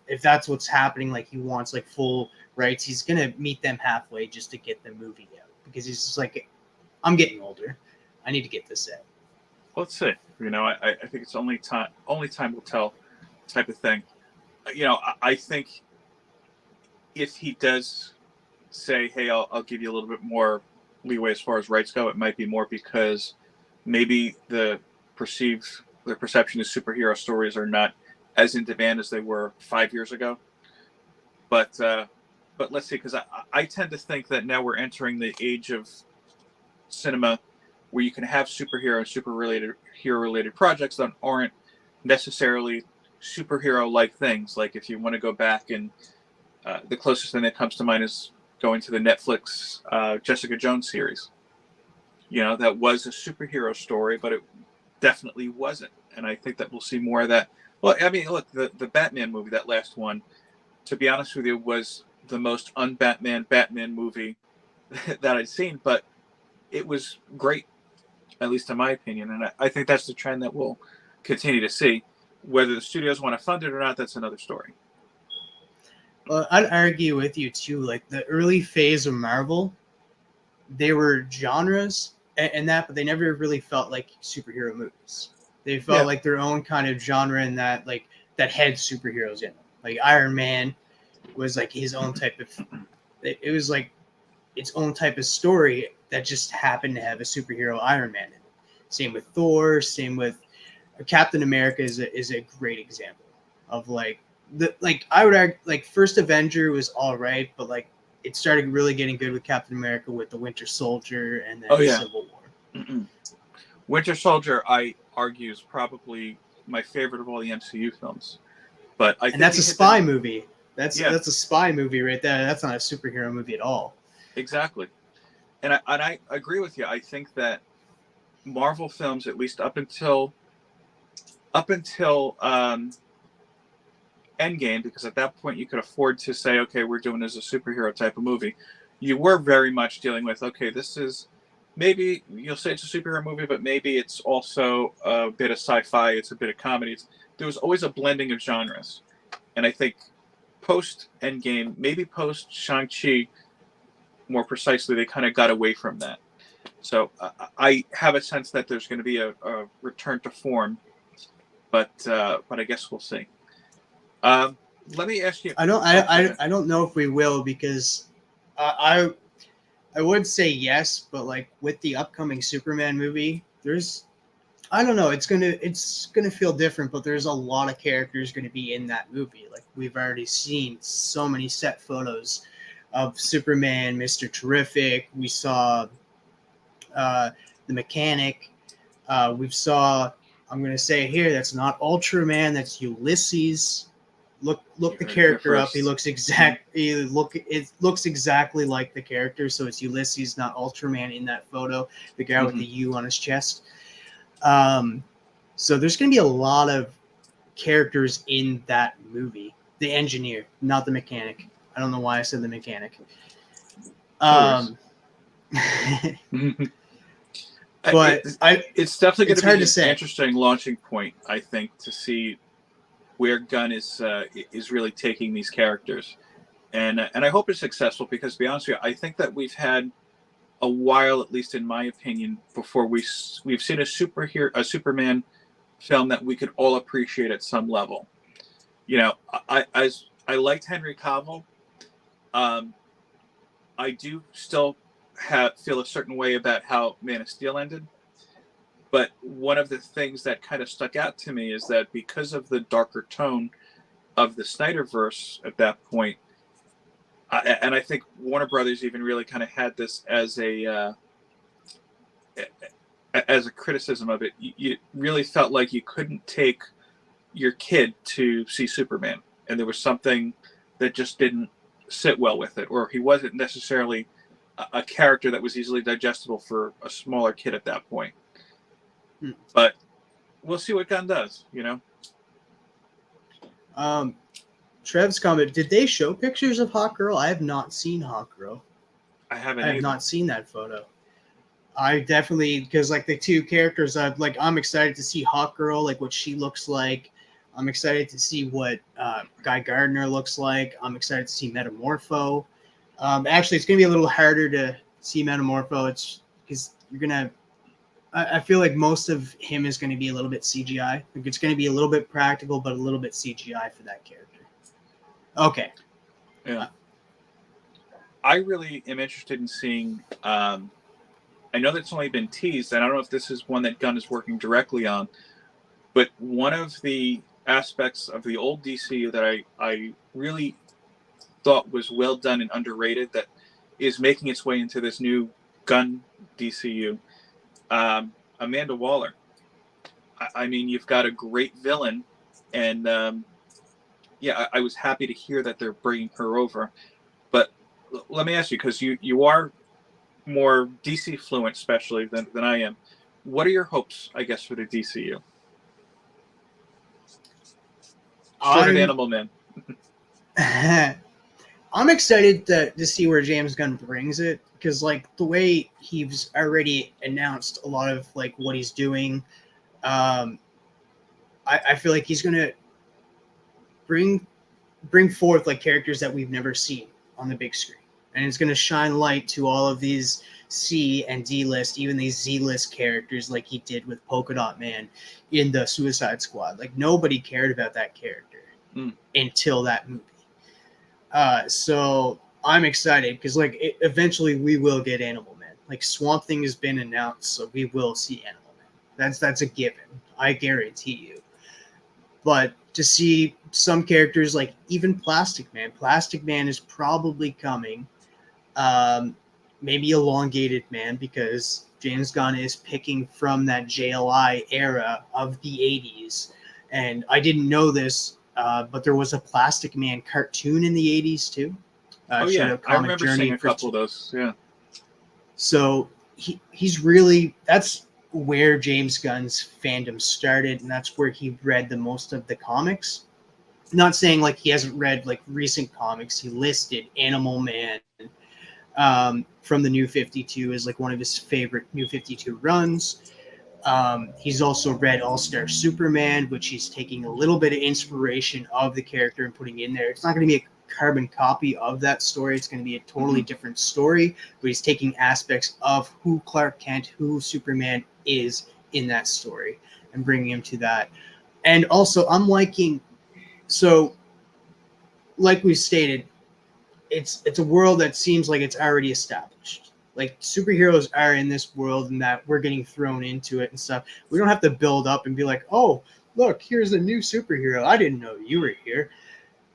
If that's what's happening, like he wants like full rights, he's gonna meet them halfway just to get the movie out, because he's just like, I'm getting older, I need to get this out. Let's see. I think it's only time will tell, type of thing. I think if he does say, hey, I'll give you a little bit more leeway as far as rights go, it might be more because maybe the perception of superhero stories are not as in demand as they were 5 years ago. But let's see, because I tend to think that now we're entering the age of cinema where you can have superhero and hero-related projects that aren't necessarily superhero-like things. Like if you want to go back, and the closest thing that comes to mind is going to the Netflix Jessica Jones series. That was a superhero story, but it definitely wasn't. And I think that we'll see more of that. Well, I mean, look, the Batman movie, that last one, to be honest with you, was the most un-Batman Batman movie that I'd seen, but it was great, at least in my opinion. And I think that's the trend that we'll continue to see. Whether the studios want to fund it or not, that's another story. Well, I'd argue with you too. Like the early phase of Marvel, they were genres and that, but they never really felt like superhero movies. They felt like their own kind of genre, and that had superheroes in them. Like Iron Man was like his own type of. It was like its own type of story that just happened to have a superhero Iron Man in it. Same with Thor. Same with Captain America is a great example of I would argue like First Avenger was all right, but like it started really getting good with Captain America with the Winter Soldier and then Civil War. Mm-mm. Winter Soldier, I argue, is probably my favorite of all the MCU films. But I think that's a spy movie. That's a spy movie right there. That's not a superhero movie at all. Exactly. And I agree with you. I think that Marvel films, at least up until Endgame, because at that point you could afford to say, okay, we're doing this as a superhero type of movie. You were very much dealing with, okay, this is maybe you'll say it's a superhero movie, but maybe it's also a bit of sci-fi, it's a bit of comedy. There was always a blending of genres. And I think post Endgame, maybe post Shang-Chi, more precisely, they kind of got away from that. So I have a sense that there's going to be a return to form, but I guess we'll see. Let me ask you. I don't know if we will, because I would say yes, but like with the upcoming Superman movie, I don't know, it's gonna feel different, but there's a lot of characters going to be in that movie. Like we've already seen so many set photos of Superman, Mr. Terrific. We saw the Mechanic. We've saw. I'm going to say here, that's not Ultraman. That's Ulysses. Look the character up. He looks it looks exactly like the character. So it's Ulysses, not Ultraman in that photo. The guy with the U on his chest. So there's going to be a lot of characters in that movie. The engineer, not the mechanic. I don't know why I said the mechanic. But it's definitely going to be an interesting launching point, I think, to see where Gunn is really taking these characters, and I hope it's successful, because to be honest with you, I think that we've had a while, at least in my opinion, before we've seen a Superman film that we could all appreciate at some level. I liked Henry Cavill. I do still feel a certain way about how Man of Steel ended, But one of the things that kind of stuck out to me is that because of the darker tone of the Snyderverse at that point, and I think Warner Brothers even really kind of had this as a criticism of it. You really felt like you couldn't take your kid to see Superman, and there was something that just didn't sit well with it, or he wasn't necessarily a character that was easily digestible for a smaller kid at that point. But we'll see what Gunn does, you know. Trev's comment: did they show pictures of Hawkgirl? I have not seen Hawkgirl. I haven't. I have either. not seen that photo. I definitely, because like the two characters, I'm excited to see Hawkgirl, like what she looks like. I'm excited to see what Guy Gardner looks like. I'm excited to see Metamorpho. Actually, it's gonna be a little harder to see Metamorpho. It's because you're gonna. I feel like most of him is going to be a little bit CGI. Like it's going to be a little bit practical, but a little bit CGI for that character. Okay. Yeah. I really am interested in seeing. I know that's only been teased, and I don't know if this is one that Gunn is working directly on, but one of the aspects of the old DCU that I really thought was well done and underrated that is making its way into this new Gunn DCU. Amanda Waller. I mean, you've got a great villain, and I was happy to hear that they're bringing her over. But let me ask you, because you are more DC fluent, especially than I am. What are your hopes, I guess, for the DCU? Short of Animal Man. I'm excited to see where James Gunn brings it, because like the way he's already announced a lot of like what he's doing, I feel like he's gonna bring forth like characters that we've never seen on the big screen, and it's gonna shine light to all of these C and D list, even these Z list characters, like he did with Polka Dot Man in the Suicide Squad. Like nobody cared about that character until that movie. So I'm excited because like eventually we will get Animal Man. Like Swamp Thing has been announced, so we will see Animal Man. That's a given. I guarantee you. But to see some characters like even Plastic Man is probably coming. Maybe Elongated Man, because James Gunn is picking from that JLI era of the 80s. And I didn't know this, but there was a Plastic Man cartoon in the 80s too. I remember seeing a couple of those. Yeah. So he's really, that's where James Gunn's fandom started, and that's where he read the most of the comics. Not saying like he hasn't read like recent comics. He listed Animal Man from the New 52 as like one of his favorite New 52 runs. He's also read All-Star Superman, which he's taking a little bit of inspiration of the character and putting in there. It's not going to be a carbon copy of that story. It's going to be a totally different story, but he's taking aspects of who Clark Kent, who Superman is in that story, and bringing him to that. And also, I'm liking, so like we stated, it's a world that seems like it's already established. Like superheroes are in this world, and that we're getting thrown into it and stuff. We don't have to build up and be like, oh, look, here's a new superhero. I didn't know you were here.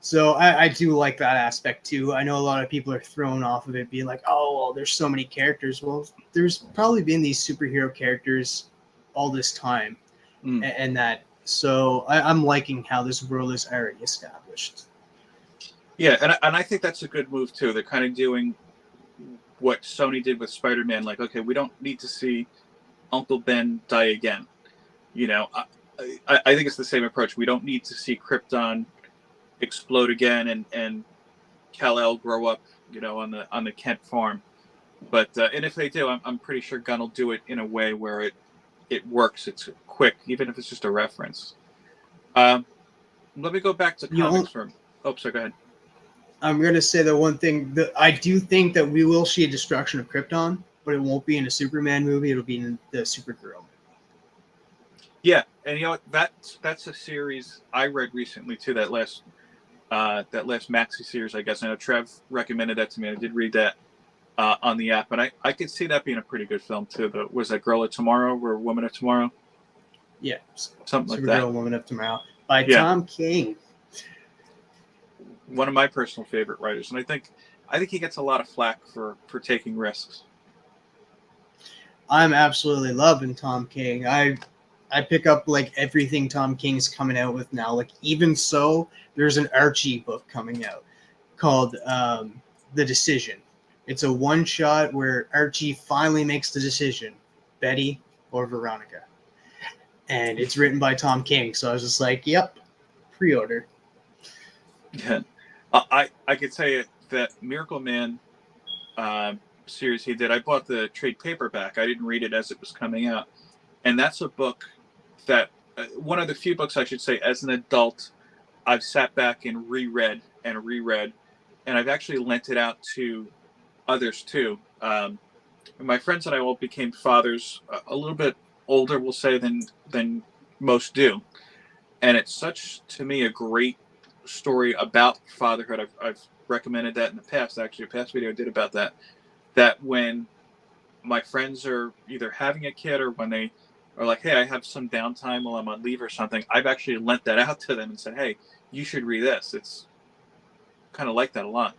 So I do like that aspect too. I know a lot of people are thrown off of it, being like, oh, well, there's so many characters. Well, there's probably been these superhero characters all this time. And that, so I'm liking how this world is already established. Yeah, and I think that's a good move too. They're kind of doing what Sony did with Spider-Man. Like, okay, we don't need to see Uncle Ben die again. You know, I think it's the same approach. We don't need to see Krypton explode again and Kal-El grow up, you know, on the Kent farm. But and if they do, I'm pretty sure Gunn will do it in a way where it works. It's quick, even if it's just a reference. Let me go back to comics for. Oh, sorry, go ahead. I'm gonna say the one thing that I do think that we will see a destruction of Krypton, but it won't be in a Superman movie. It'll be in the Supergirl movie. Yeah, and you know that's a series I read recently too. That last Maxi series, I guess. I know Trev recommended that to me. I did read that. on the app, and I could see that being a pretty good film too. Was that Girl of Tomorrow or Woman of Tomorrow? Yeah, Something like that. Supergirl, Woman of Tomorrow by Yeah. Tom King. One of my personal favorite writers, and I think he gets a lot of flack for taking risks. I'm absolutely loving Tom King. I pick up like everything Tom King's coming out with now. Like even so, there's an Archie book coming out called The Decision. It's a one shot where Archie finally makes the decision, Betty or Veronica. And it's written by Tom King. So I was just like, yep, pre-order. Yeah. I could tell you that Miracle Man series he did, I bought the trade paperback. I didn't read it as it was coming out. And that's a book that, one of the few books I should say, as an adult, I've sat back and reread. And I've actually lent it out to others too. My friends and I all became fathers a little bit older, we'll say, than most do. And it's such, to me, a great story about fatherhood. I've recommended that in the past, actually, a past video I did about that when my friends are either having a kid or when they are like, hey, I have some downtime while I'm on leave or something, I've actually lent that out to them and said, hey, you should read this. It's kind of like that a lot.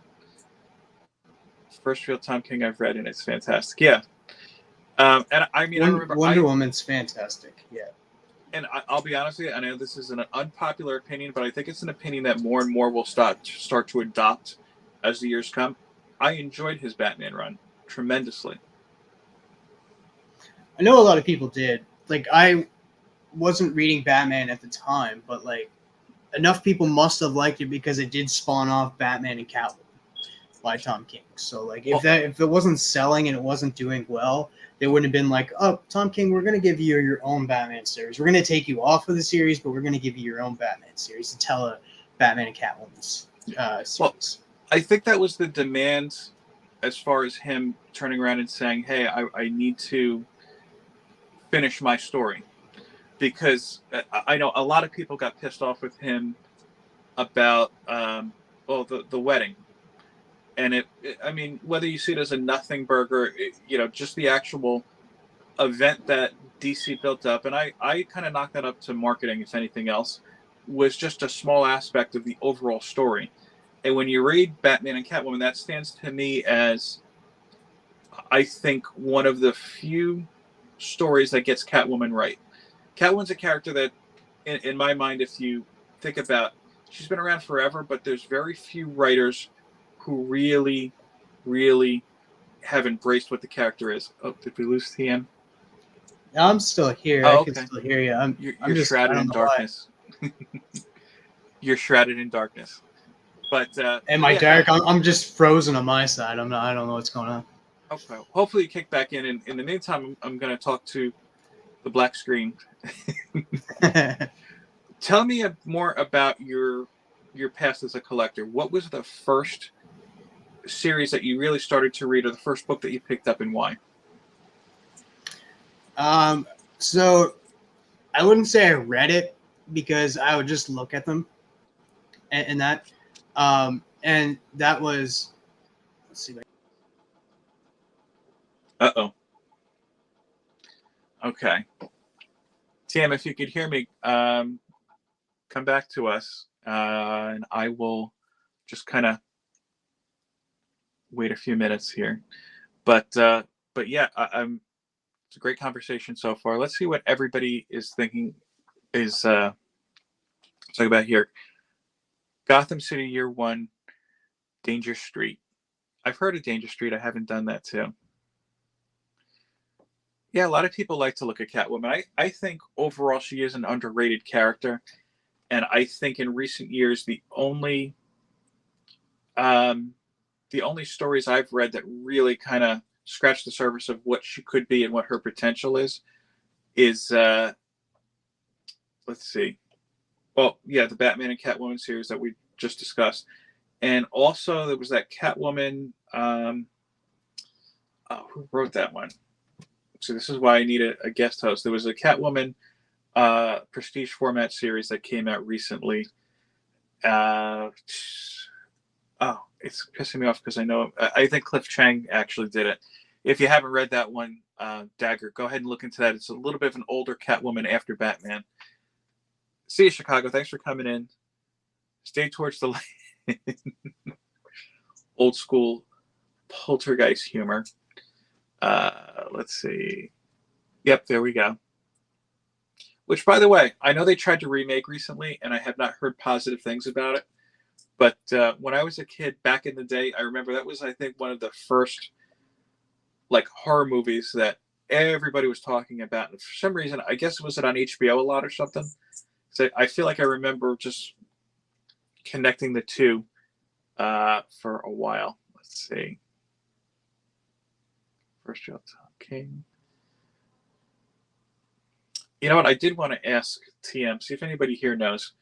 First real Tom King I've read, and it's fantastic. Yeah. And I mean, I remember Wonder Woman's fantastic. Yeah. And I'll be honest with you, I know this is an unpopular opinion, but I think it's an opinion that more and more will start to adopt as the years come. I enjoyed his Batman run tremendously. I know a lot of people did. Like, I wasn't reading Batman at the time, but like enough people must have liked it because it did spawn off Batman and Catwoman by Tom King. So like if it wasn't selling and it wasn't doing well, they wouldn't have been like, oh, Tom King, we're going to give you your own Batman series. We're going to take you off of the series, but we're going to give you your own Batman series to tell a Batman and Catwoman's series. Well, I think that was the demand as far as him turning around and saying, hey, I need to finish my story. Because I know a lot of people got pissed off with him about, the wedding. And I mean, whether you see it as a nothing burger, just the actual event that DC built up, and I kind of knocked that up to marketing, if anything else, was just a small aspect of the overall story. And when you read Batman and Catwoman, that stands to me as, I think, one of the few stories that gets Catwoman right. Catwoman's a character that, in my mind, if you think about, she's been around forever, but there's very few writers who really, really have embraced what the character is. Oh, did we lose TM? I'm still here. Oh, I can still hear you. You're just shrouded in darkness. You're shrouded in darkness. But am I dark? I'm just frozen on my side. I don't know what's going on. Okay. Hopefully you kick back in. And in the meantime, I'm going to talk to the black screen. Tell me more about your past as a collector. What was the first series that you really started to read, or the first book that you picked up, and why? So I wouldn't say I read it because I would just look at them and that was, let's see. Okay. Tam, if you could hear me, come back to us, and I will just kind of wait a few minutes here. But yeah, it's a great conversation so far. Let's see what everybody is thinking is talk about here. Gotham City Year One, Danger Street. I've heard of Danger Street. I haven't done that too. Yeah, a lot of people like to look at Catwoman. I think overall she is an underrated character. And I think in recent years, the only stories I've read that really kind of scratch the surface of what she could be and what her potential is let's see. Well, yeah, the Batman and Catwoman series that we just discussed. And also there was that Catwoman, who wrote that one? So this is why I need a guest host. There was a Catwoman prestige format series that came out recently. it's pissing me off because I think Cliff Chang actually did it. If you haven't read that one, Dagger, go ahead and look into that. It's a little bit of an older Catwoman after Batman. See you, Chicago. Thanks for coming in. Stay towards the light. Old school poltergeist humor. Let's see. Yep, there we go. Which, by the way, I know they tried to remake recently, and I have not heard positive things about it. But when I was a kid back in the day, I remember that was, I think, one of the first like horror movies that everybody was talking about. And for some reason, I guess was it on HBO a lot or something. So I feel like I remember just connecting the two for a while. Let's see. First job talking. You know what? I did want to ask TM, see if anybody here knows.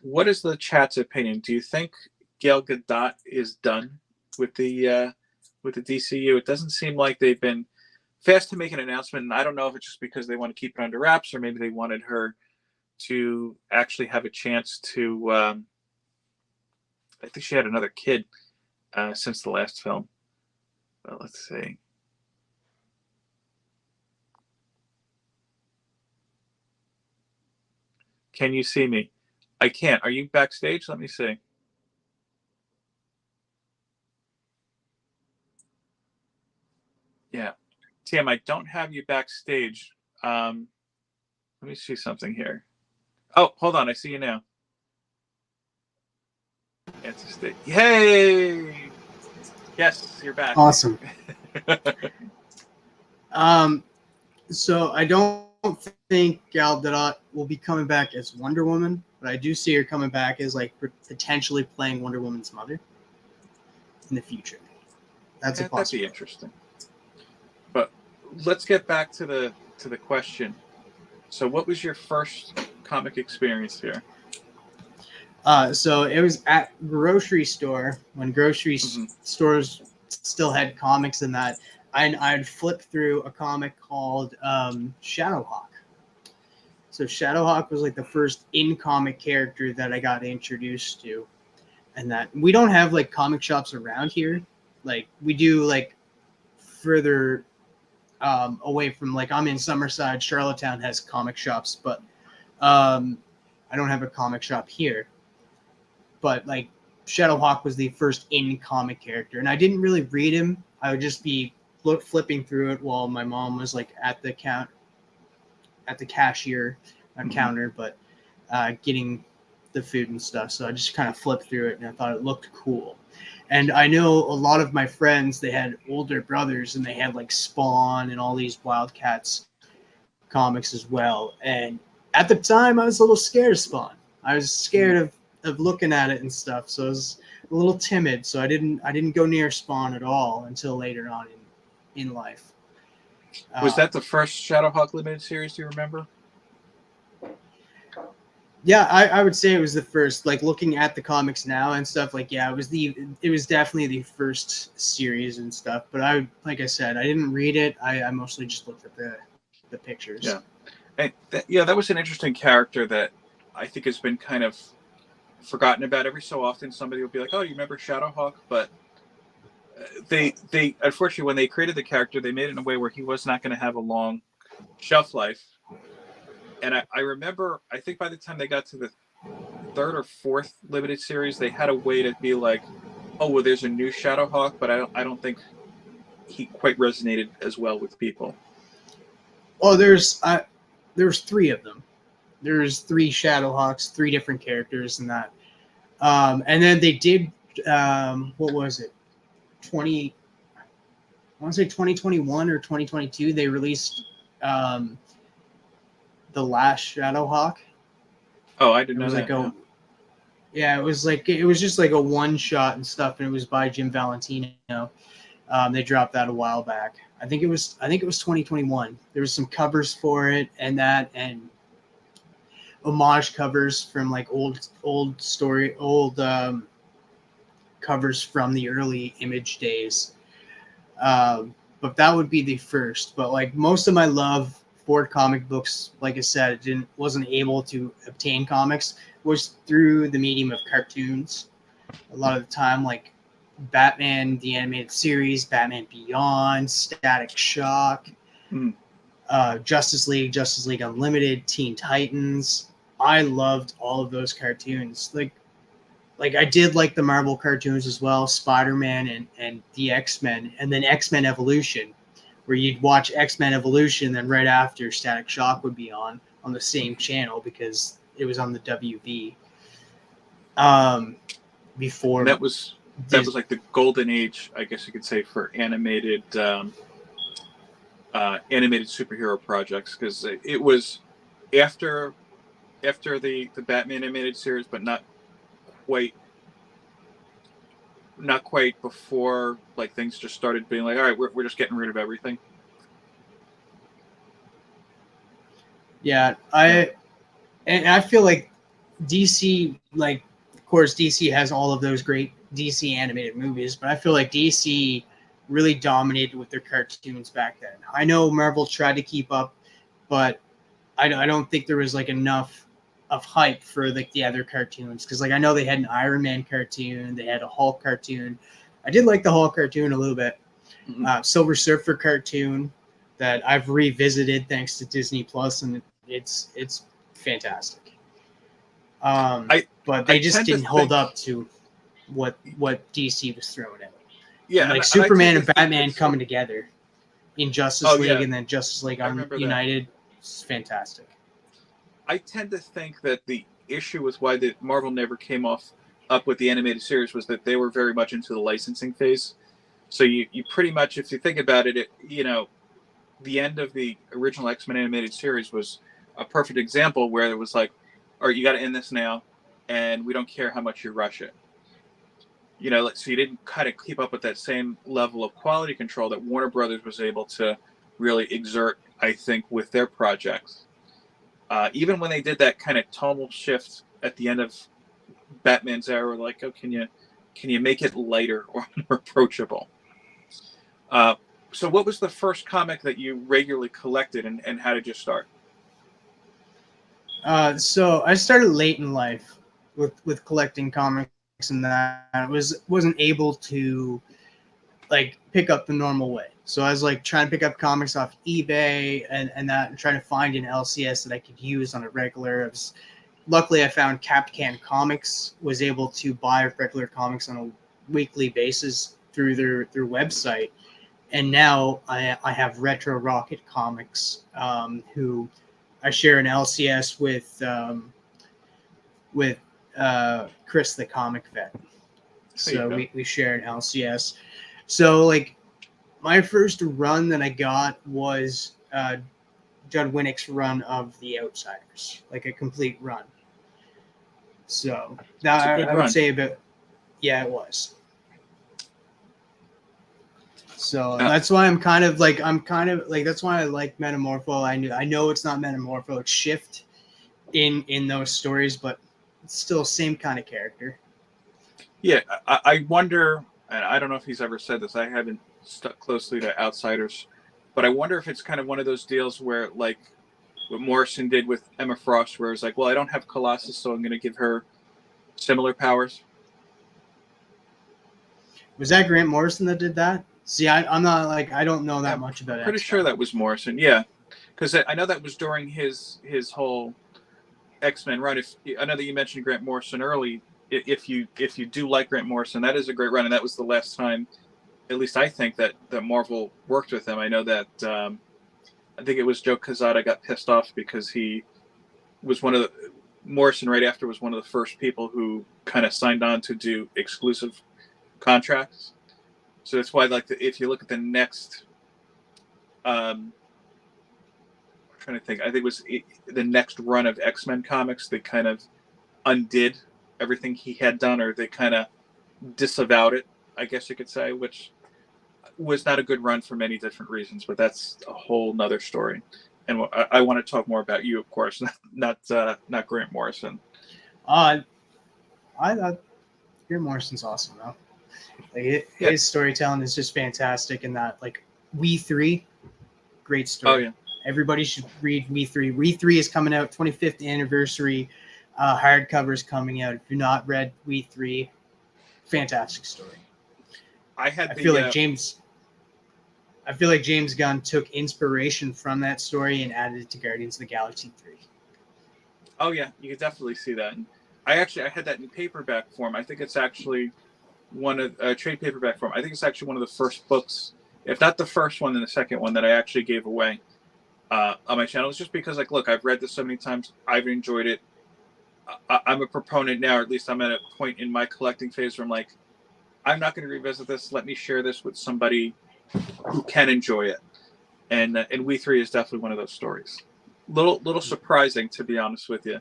What is the chat's opinion? Do you think Gal Gadot is done with the DCU? It doesn't seem like they've been fast to make an announcement, and I don't know if it's just because they want to keep it under wraps, or maybe they wanted her to actually have a chance to. I think she had another kid since the last film. Well, let's see. Can you see me? I can't. Are you backstage? Let me see. Yeah. Tim, I don't have you backstage. Let me see something here. Oh, hold on. I see you now. Anti-state. Yay! Yes, you're back. Awesome. So I don't think Gal Gadot will be coming back as Wonder Woman, but I do see her coming back as like potentially playing Wonder Woman's mother in the future. That's a possibility. That'd be interesting. But let's get back to the question. So, what was your first comic experience here? So it was at grocery store when grocery stores still had comics in that. I'd flip through a comic called Shadowhawk. So Shadowhawk was like the first in-comic character that I got introduced to. And that we don't have like comic shops around here. Like we do like further away from, like, I'm in Summerside, Charlottetown has comic shops, but I don't have a comic shop here. But like Shadowhawk was the first in-comic character, and I didn't really read him. I would just be flipping through it while my mom was like at the cashier counter, but getting the food and stuff. So I just kind of flipped through it, and I thought it looked cool. And I know a lot of my friends, they had older brothers, and they had like Spawn and all these Wildcats comics as well. And at the time, I was a little scared of Spawn. I was scared of looking at it and stuff, so I was a little timid. So I didn't go near Spawn at all until later on in life. Was that the first Shadowhawk limited series? Do you remember? Yeah, I would say it was the first. Like looking at the comics now and stuff, like yeah, it was definitely the first series and stuff. But like I said, I didn't read it. I mostly just looked at the pictures. Yeah, and that was an interesting character that I think has been kind of forgotten about. Every so often, somebody will be like, "Oh, you remember Shadowhawk?" But they unfortunately, when they created the character, they made it in a way where he was not going to have a long shelf life. And I remember, I think by the time they got to the third or fourth limited series, they had a way to be like, "Oh, well, there's a new Shadowhawk," but I don't think he quite resonated as well with people. Oh, there's three of them. There's three Shadowhawks, three different characters in that. And then they did, what was it? I want to say 2021 or 2022, they released The Last Shadowhawk. Oh, I didn't know that. Yeah, it was just like a one shot and stuff, and it was by Jim Valentino. They dropped that a while back. I think it was 2021. There was some covers for it and homage covers from like old covers from the early Image days. But that would be the first. But like most of my love for comic books, like I said, wasn't able to obtain comics, was through the medium of cartoons. A lot of the time, like Batman the Animated Series, Batman Beyond, Static Shock, Mm. Justice League Unlimited, Teen Titans. I loved all of those cartoons. Like I did like the Marvel cartoons as well, Spider-Man and the X-Men, and then X-Men Evolution, where you'd watch X-Men Evolution, then right after Static Shock would be on the same channel because it was on the WB. Before And that was like the golden age, I guess you could say, for animated superhero projects, because it was after the Batman animated series, but not quite before, like, things just started being like, all right, we're just getting rid of everything. Yeah, I feel like DC, like, of course DC has all of those great DC animated movies, but I feel like DC really dominated with their cartoons back then. I know Marvel tried to keep up, but I don't think there was like enough of hype for like the other cartoons, because like I know they had an Iron Man cartoon, they had a Hulk cartoon. I did like the Hulk cartoon a little bit. Mm-hmm. Silver Surfer cartoon that I've revisited thanks to Disney Plus, and it's fantastic. But they just didn't hold up to what DC was throwing at. Yeah, and like and Superman I and Batman coming together in Justice League, and then Justice League United. It's fantastic. I tend to think that the issue with why the Marvel never came up with the animated series was that they were very much into the licensing phase. So you pretty much, if you think about it, the end of the original X-Men animated series was a perfect example where it was like, all right, you got to end this now, and we don't care how much you rush it. So you didn't kind of keep up with that same level of quality control that Warner Brothers was able to really exert, I think, with their projects. Even when they did that kind of tonal shift at the end of Batman's era, like, oh, can you make it lighter or more approachable? So what was the first comic that you regularly collected, and how did you start? So I started late in life with collecting comics, and that I wasn't able to like pick up the normal way. So I was like trying to pick up comics off eBay and trying to find an LCS that I could use on a regular. Luckily, I found Capcan Comics, was able to buy regular comics on a weekly basis through their website. And now I have Retro Rocket Comics, who I share an LCS with Chris the Comic Vet. So we share an LCS. So like my first run that I got was Judd Winnick's run of The Outsiders, like a complete run. So that I would say it was. So that's why I'm kind of like that's why I like Metamorpho. I know it's not Metamorpho, it's Shift in those stories, but it's still same kind of character. Yeah, I wonder, and I don't know if he's ever said this, I haven't stuck closely to Outsiders, but I wonder if it's kind of one of those deals where, like what Morrison did with Emma Frost, where it's like, well, I don't have Colossus, so I'm going to give her similar powers. Was that Grant Morrison that did that? See, I'm not like, I don't know that much about it. I'm pretty sure that was Morrison, yeah, because I know that was during his whole X-Men run. I know that you mentioned Grant Morrison early. If you do like Grant Morrison, that is a great run, and that was the last time, at least I think, that Marvel worked with him. I know that I think it was Joe Quesada got pissed off because he was Morrison right after was one of the first people who kind of signed on to do exclusive contracts. So that's why, like, if you look at the next, I'm trying to think, I think it was the next run of X-Men comics, they kind of undid everything he had done, or they kind of disavowed it, I guess you could say, which was not a good run for many different reasons, but that's a whole nother story. And I want to talk more about you, of course, not Grant Morrison. I thought Grant Morrison's awesome, though. Like his storytelling is just fantastic, and that, like, We 3, great story. Oh yeah, everybody should read We 3. We 3 is coming out, 25th anniversary. Hardcover is coming out. If you're not read We 3, fantastic story. had I the feel like James Gunn took inspiration from that story and added it to Guardians of the Galaxy 3. Oh yeah, you could definitely see that. And I had that in paperback form. I think it's actually one of trade paperback form. I think it's actually one of the first books, if not the first one, then the second one that I actually gave away on my channel. It's just because, like, look, I've read this so many times. I've enjoyed it. I'm a proponent now, or at least I'm at a point in my collecting phase where I'm like, I'm not going to revisit this. Let me share this with somebody who can enjoy it. And We Three is definitely one of those stories. Little surprising, to be honest with you,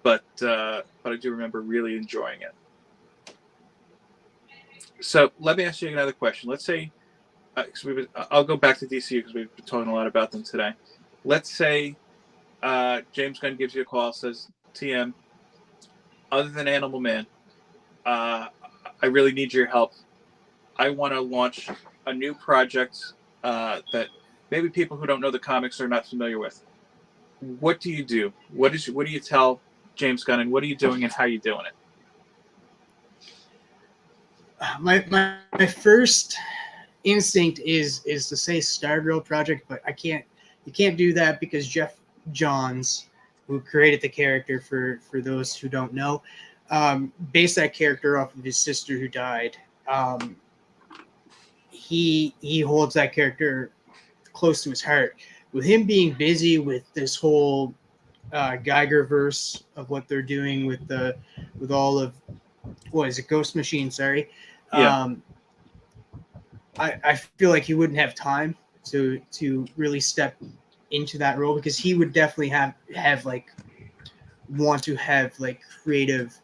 but I do remember really enjoying it. So let me ask you another question. Let's say, I'll go back to DC because we've been talking a lot about them today. Let's say James Gunn gives you a call, says, TM, other than Animal Man, I really need your help. I want to launch a new project that maybe people who don't know the comics are not familiar with. What do you do? What do you tell James Gunn, and what are you doing, and how are you doing it? My first instinct is to say Stargirl project, but you can't do that because Jeff Johns, who created the character, for those who don't know, based that character off of his sister who died. He holds that character close to his heart. With him being busy with this whole Geigerverse of what they're doing with all of, what is it, Ghost Machine? Sorry. Yeah. I feel like he wouldn't have time to really step into that role, because he would definitely have like want to have like creative.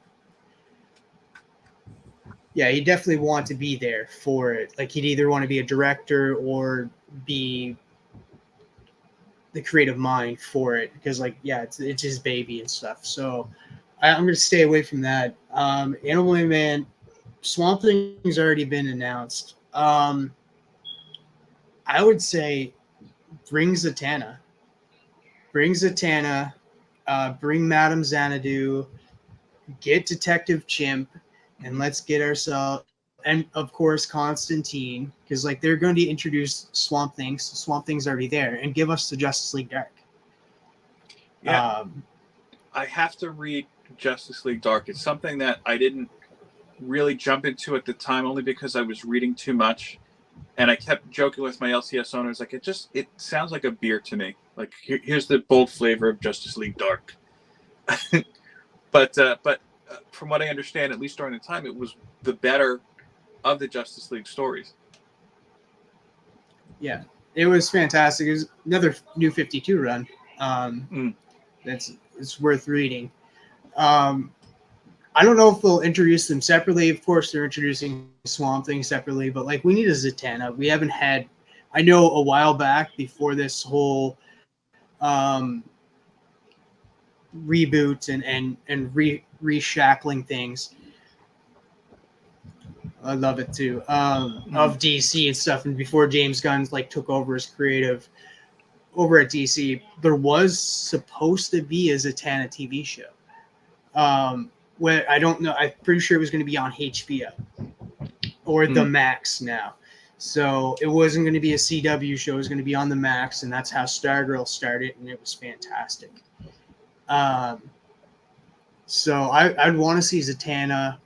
Yeah, he definitely want to be there for it. Like, he'd either want to be a director or be the creative mind for it, because, like, yeah, it's his baby and stuff. So I'm going to stay away from that. Animal Man, Swamp Thing's already been announced. I would say bring Zatanna. Bring Madame Xanadu, get Detective Chimp, and let's get ourselves, and of course Constantine, because like they're going to introduce Swamp Things. Swamp Thing's already there, and give us the Justice League Dark. Yeah, I have to read Justice League Dark. It's something that I didn't really jump into at the time, only because I was reading too much, and I kept joking with my LCS owners, like, it sounds like a beer to me. Like, here's the bold flavor of Justice League Dark. But from what I understand, at least during the time, it was the better of the Justice League stories. Yeah, it was fantastic. It was another New 52 run. It's worth reading. I don't know if they'll introduce them separately. Of course, they're introducing Swamp Thing separately, but like, we need a Zatanna. We haven't had. I know a while back, before this whole reboot and reshackling things. I love it too. Of DC and stuff, and before James Gunn like took over as creative over at DC, there was supposed to be a Zatanna TV show. Where I don't know, I'm pretty sure it was going to be on HBO or the Max now. So it wasn't going to be a CW show; it was going to be on the Max, and that's how Stargirl started, and it was fantastic. So I'd want to see Zatanna.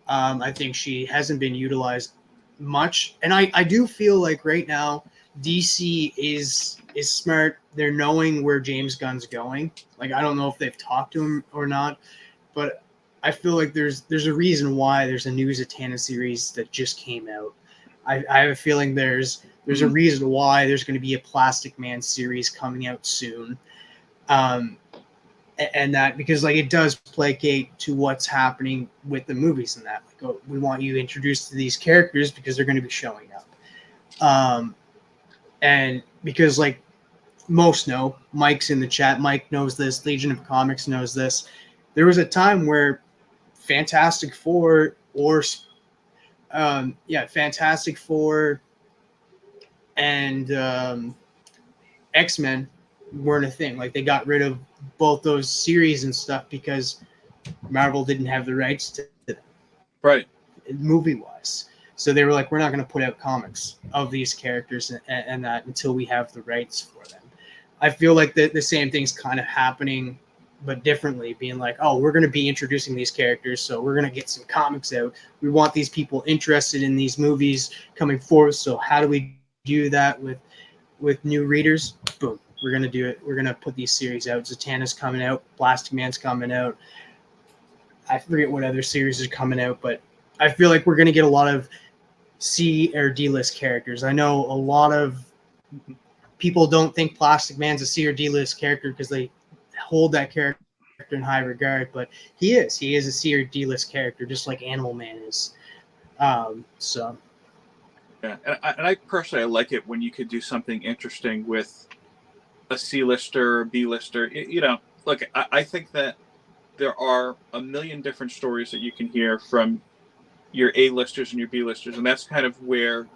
I think she hasn't been utilized much, and I do feel like right now DC is smart. They're knowing where James Gunn's going. Like, I don't know if they've talked to him or not, but I feel like there's a reason why there's a new Zatanna series that just came out. I have a feeling there's a reason why there's going to be a Plastic Man series coming out soon. And that, because like, it does placate to what's happening with the movies and that. Like, oh, we want you introduced to these characters because they're going to be showing up. And because like most know, Mike's in the chat. Mike knows this. Legion of Comics knows this. There was a time where Fantastic Four Fantastic Four and X-Men weren't a thing. Like, they got rid of both those series and stuff because Marvel didn't have the rights to them, right, movie wise. So they were like, we're not going to put out comics of these characters and that until we have the rights for them. I feel like the same thing's kind of happening, but differently, being like, oh, we're going to be introducing these characters, so we're going to get some comics out. We want these people interested in these movies coming forward. So how do we do that with new readers? Boom, we're going to do it. We're going to put these series out. Zatanna's coming out. Plastic Man's coming out. I forget what other series is coming out, but I feel like we're going to get a lot of C or D list characters. I know a lot of people don't think Plastic Man's a C or D list character because they hold that character in high regard, but he is a C or D list character, just like Animal Man is. So Yeah, and I personally, I like it when you could do something interesting with a C-lister or B-lister. You know, look, I think that there are a million different stories that you can hear from your A-listers and your B-listers, and that's kind of where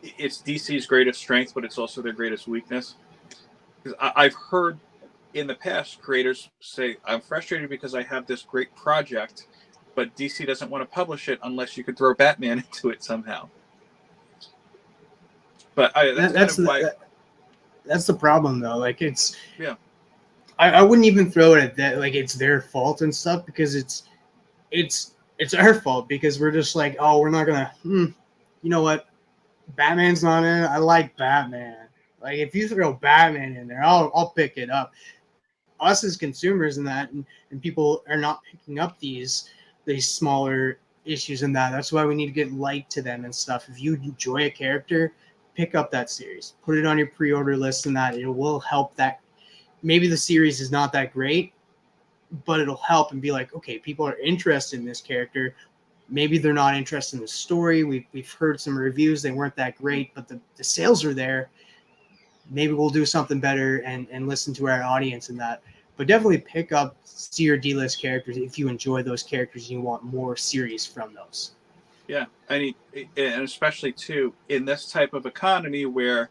it's DC's greatest strength, but it's also their greatest weakness. Because I've heard in the past creators say, I'm frustrated because I have this great project, but DC doesn't want to publish it unless you could throw Batman into it somehow. But that's the problem, though. Like, it's, yeah, I wouldn't even throw it at that, like it's their fault and stuff, because it's our fault, because we're just like, oh, we're not gonna, you know what, Batman's not in it. I like Batman. Like, if you throw Batman in there, I'll pick it up. Us as consumers and that, and people are not picking up these smaller issues and that. That's why we need to get light to them and stuff. If you enjoy a character, pick up that series, put it on your pre-order list, and that it will help. That maybe the series is not that great, but it'll help and be like, okay, people are interested in this character. Maybe they're not interested in the story. We've heard some reviews, they weren't that great, but the sales are there. Maybe we'll do something better and listen to our audience in that. But definitely pick up C or D list characters if you enjoy those characters and you want more series from those. Yeah, and especially too in this type of economy where,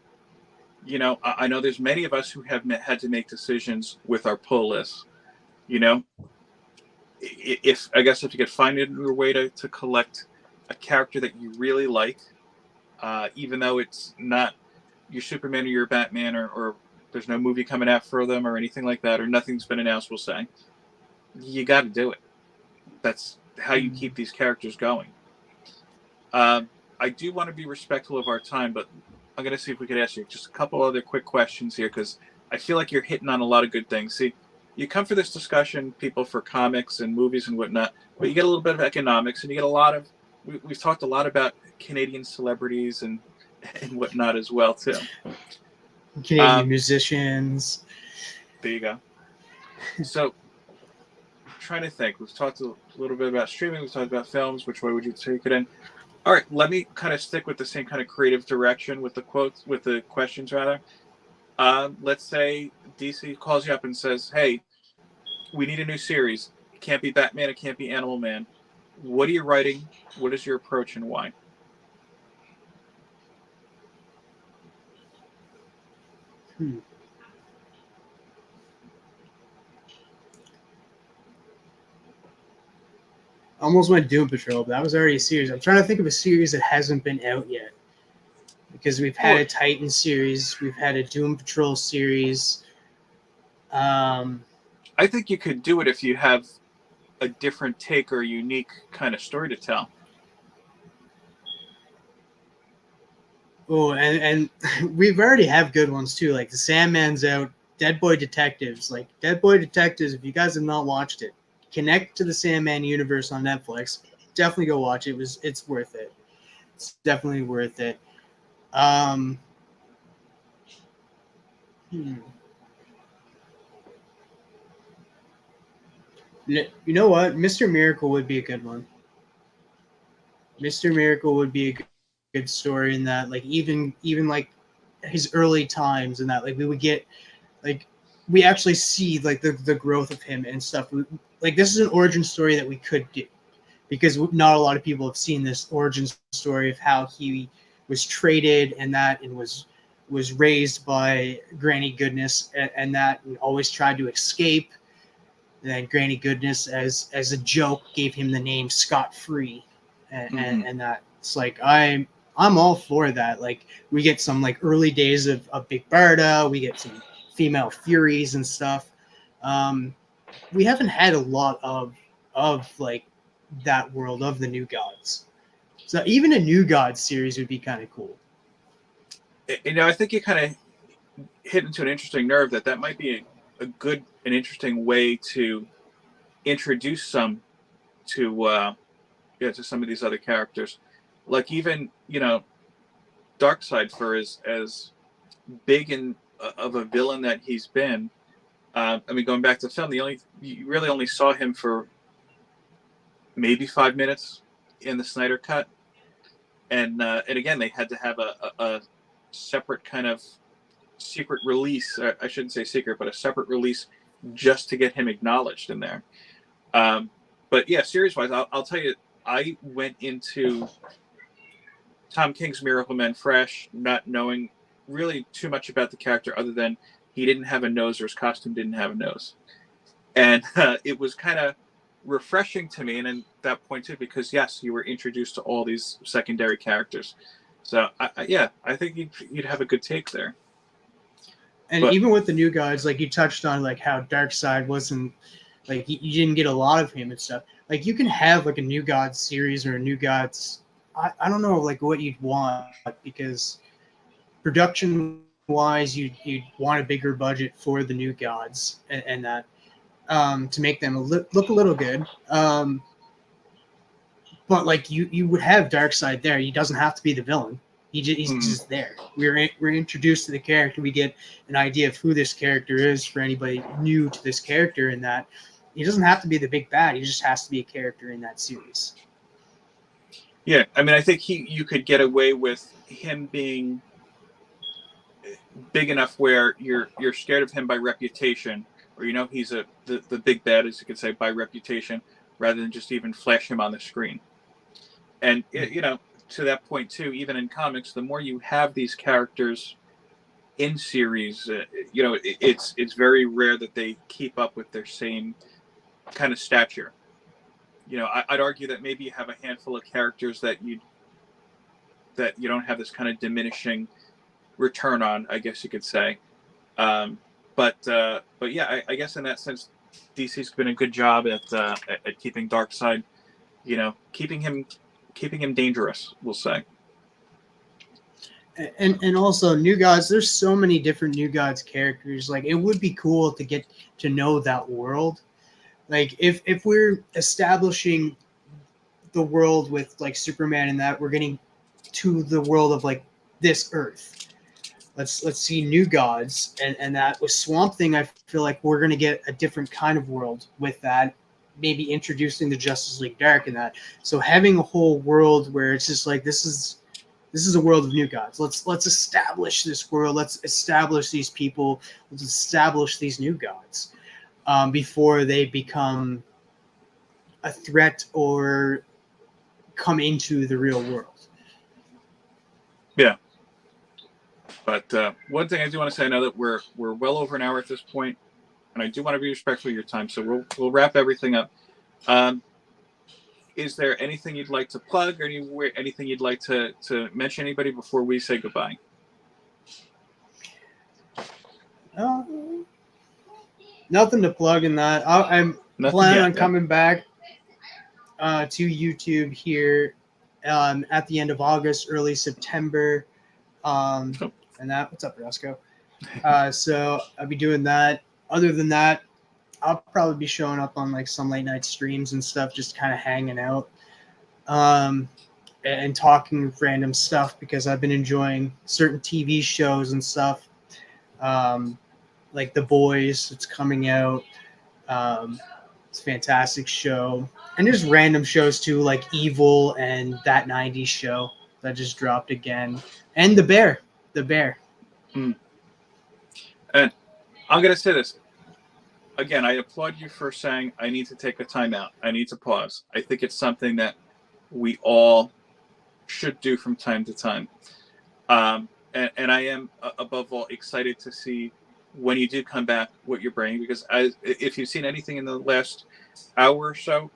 you know, I know there's many of us who have had to make decisions with our pull lists. You know, if you could find a way to collect a character that you really like, even though it's not your Superman or your Batman, or there's no movie coming out for them or anything like that, or nothing's been announced, we'll say, you got to do it. That's how you keep these characters going. I do want to be respectful of our time, but I'm going to see if we could ask you just a couple other quick questions here, because I feel like you're hitting on a lot of good things. See, you come for this discussion, people, for comics and movies and whatnot, but you get a little bit of economics, and you get a lot of, we've talked a lot about Canadian celebrities and whatnot as well, too. Canadian musicians. There you go. So, trying to think. We've talked a little bit about streaming. We've talked about films. Which way would you take it in? All right, let me kind of stick with the same kind of creative direction with the quotes, with the questions rather. Let's say DC calls you up and says, "Hey, we need a new series. It can't be Batman. It can't be Animal Man. What are you writing? What is your approach, and why?" Almost went Doom Patrol, but that was already a series. I'm trying to think of a series that hasn't been out yet, because we've had a Titan series, we've had a Doom Patrol series. I think you could do it if you have a different take or a unique kind of story to tell. Oh, and we've already have good ones too, like the Sandman's out, Dead Boy Detectives. Like Dead Boy Detectives, if you guys have not watched it, connect to the Sandman universe on Netflix. Definitely go watch it. It's worth it. It's definitely worth it. You know what? Mr. Miracle would be a good one. Mr. Miracle would be a good story in that, like, even like his early times and that, like, we would get, like, we actually see like the growth of him and stuff. Like, this is an origin story that we could do, because not a lot of people have seen this origin story of how he was traded and that, and was raised by Granny Goodness and that, and always tried to escape. And then Granny Goodness, as a joke, gave him the name Scott Free, and that. It's like I'm all for that. Like we get some like early days of Big Barda, we get some female Furies and stuff. We haven't had a lot of like that world of the New Gods. So even a New Gods series would be kind of cool. I think you kind of hit into an interesting nerve that might be a good and interesting way to introduce some to to some of these other characters, like even Darkseid, for as big and of a villain that he's been. I mean, going back to film, you really only saw him for maybe 5 minutes in the Snyder Cut, and again they had to have a separate kind of secret release. I shouldn't say secret, but a separate release just to get him acknowledged in there. But yeah, series-wise, I'll tell you, I went into Tom King's Miracle Man fresh, not knowing really too much about the character other than he didn't have a nose, or his costume didn't have a nose. And it was kind of refreshing to me, and at that point too, because yes, you were introduced to all these secondary characters. So I think you'd have a good take there. And even with the New Gods, like you touched on, like how Darkseid wasn't like you didn't get a lot of him and stuff. Like you can have like a New Gods series or a New Gods. I don't know like what you'd want, because production wise, you'd want a bigger budget for the New Gods and that to make them look a little good. But like you would have Darkseid there. He doesn't have to be the villain. He's just there. We're introduced to the character. We get an idea of who this character is for anybody new to this character, and that he doesn't have to be the big bad. He just has to be a character in that series. Yeah, I mean, I think you could get away with him being big enough where you're scared of him by reputation, or he's the big bad, as you could say, by reputation, rather than just even flash him on the screen. And to that point too, even in comics, the more you have these characters in series, it's very rare that they keep up with their same kind of stature. I'd argue that maybe you have a handful of characters that you don't have this kind of diminishing return on, I guess you could say. But yeah, I guess in that sense, DC's been a good job at keeping Darkseid, keeping him dangerous, we'll say. And also New Gods, there's so many different New Gods characters. Like it would be cool to get to know that world. Like if we're establishing the world with like Superman and that, we're getting to the world of like this Earth. Let's see New Gods and that with Swamp Thing. I feel like we're gonna get a different kind of world with that. Maybe introducing the Justice League Dark and that. So having a whole world where it's just like this is a world of New Gods. Let's establish this world. Let's establish these people. Let's establish these New Gods before they become a threat or come into the real world. Yeah. But one thing I do want to say, I know that we're well over an hour at this point, and I do want to be respectful of your time, so we'll wrap everything up. Is there anything you'd like to plug, or anything you'd like to mention anybody before we say goodbye? Nothing to plug in that. I'm planning on coming back to YouTube here at the end of August, early September. And that, what's up, Roscoe? So I'll be doing that. Other than that, I'll probably be showing up on like some late night streams and stuff, just kind of hanging out and talking random stuff, because I've been enjoying certain TV shows and stuff, like The Boys. It's coming out. It's a fantastic show. And there's random shows too, like Evil and That 90s Show that just dropped again. And The Bear. And I'm going to say this. Again, I applaud you for saying I need to take a time out. I need to pause. I think it's something that we all should do from time to time. And I am, above all, excited to see when you do come back what you're bringing, because if you've seen anything in the last hour or so,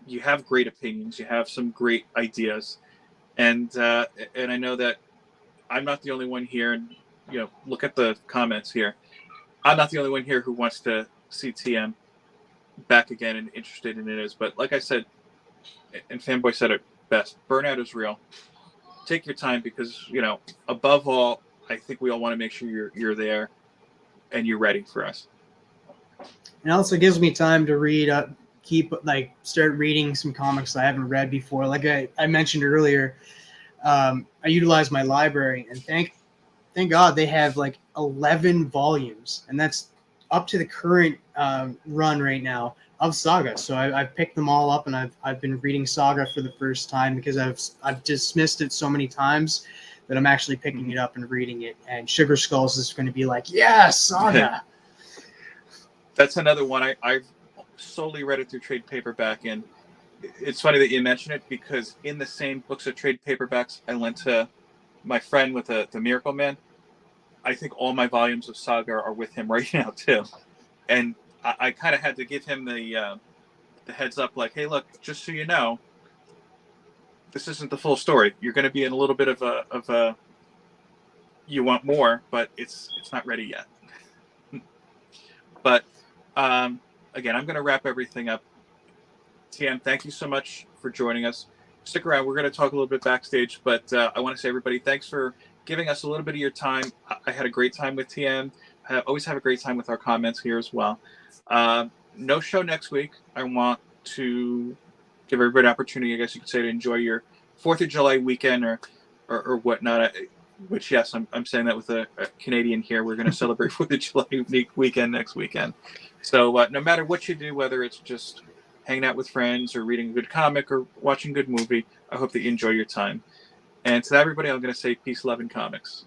you have great opinions. You have some great ideas. And I know that I'm not the only one here. And look at the comments here. I'm not the only one here who wants to see TM back again and interested in it. But like I said, and Fanboy said it best, burnout is real. Take your time because, above all, I think we all want to make sure you're there and you're ready for us. It also gives me time to read, start reading some comics I haven't read before. Like I mentioned earlier, I utilize my library, and thank God they have 11 volumes, and that's up to the current run right now of Saga. So I've picked them all up, and I've been reading Saga for the first time because I've dismissed it so many times that I'm actually picking it up and reading it. And Sugar Skulls is going to be like, yeah, Saga. That's another one. I've solely read it through trade paperback, and it's funny that you mention it because in the same books of trade paperbacks I lent to my friend with the Miracle Man, I think all my volumes of Saga are with him right now too. And I kind of had to give him the heads up, like, hey, look, just so you know, this isn't the full story. You're going to be in a little bit of a you want more, but it's not ready yet. But again, I'm going to wrap everything up. TM, thank you so much for joining us. Stick around. We're going to talk a little bit backstage, but I want to say, everybody, thanks for giving us a little bit of your time. I had a great time with TM. I always have a great time with our comments here as well. No show next week. I want to give everybody an opportunity, I guess you could say, to enjoy your 4th of July weekend or whatnot. Which, yes, I'm saying that with a Canadian here. We're going to celebrate 4th of July weekend next weekend. So no matter what you do, whether it's just hanging out with friends or reading a good comic or watching a good movie, I hope that you enjoy your time. And to everybody, I'm going to say peace, love, and comics.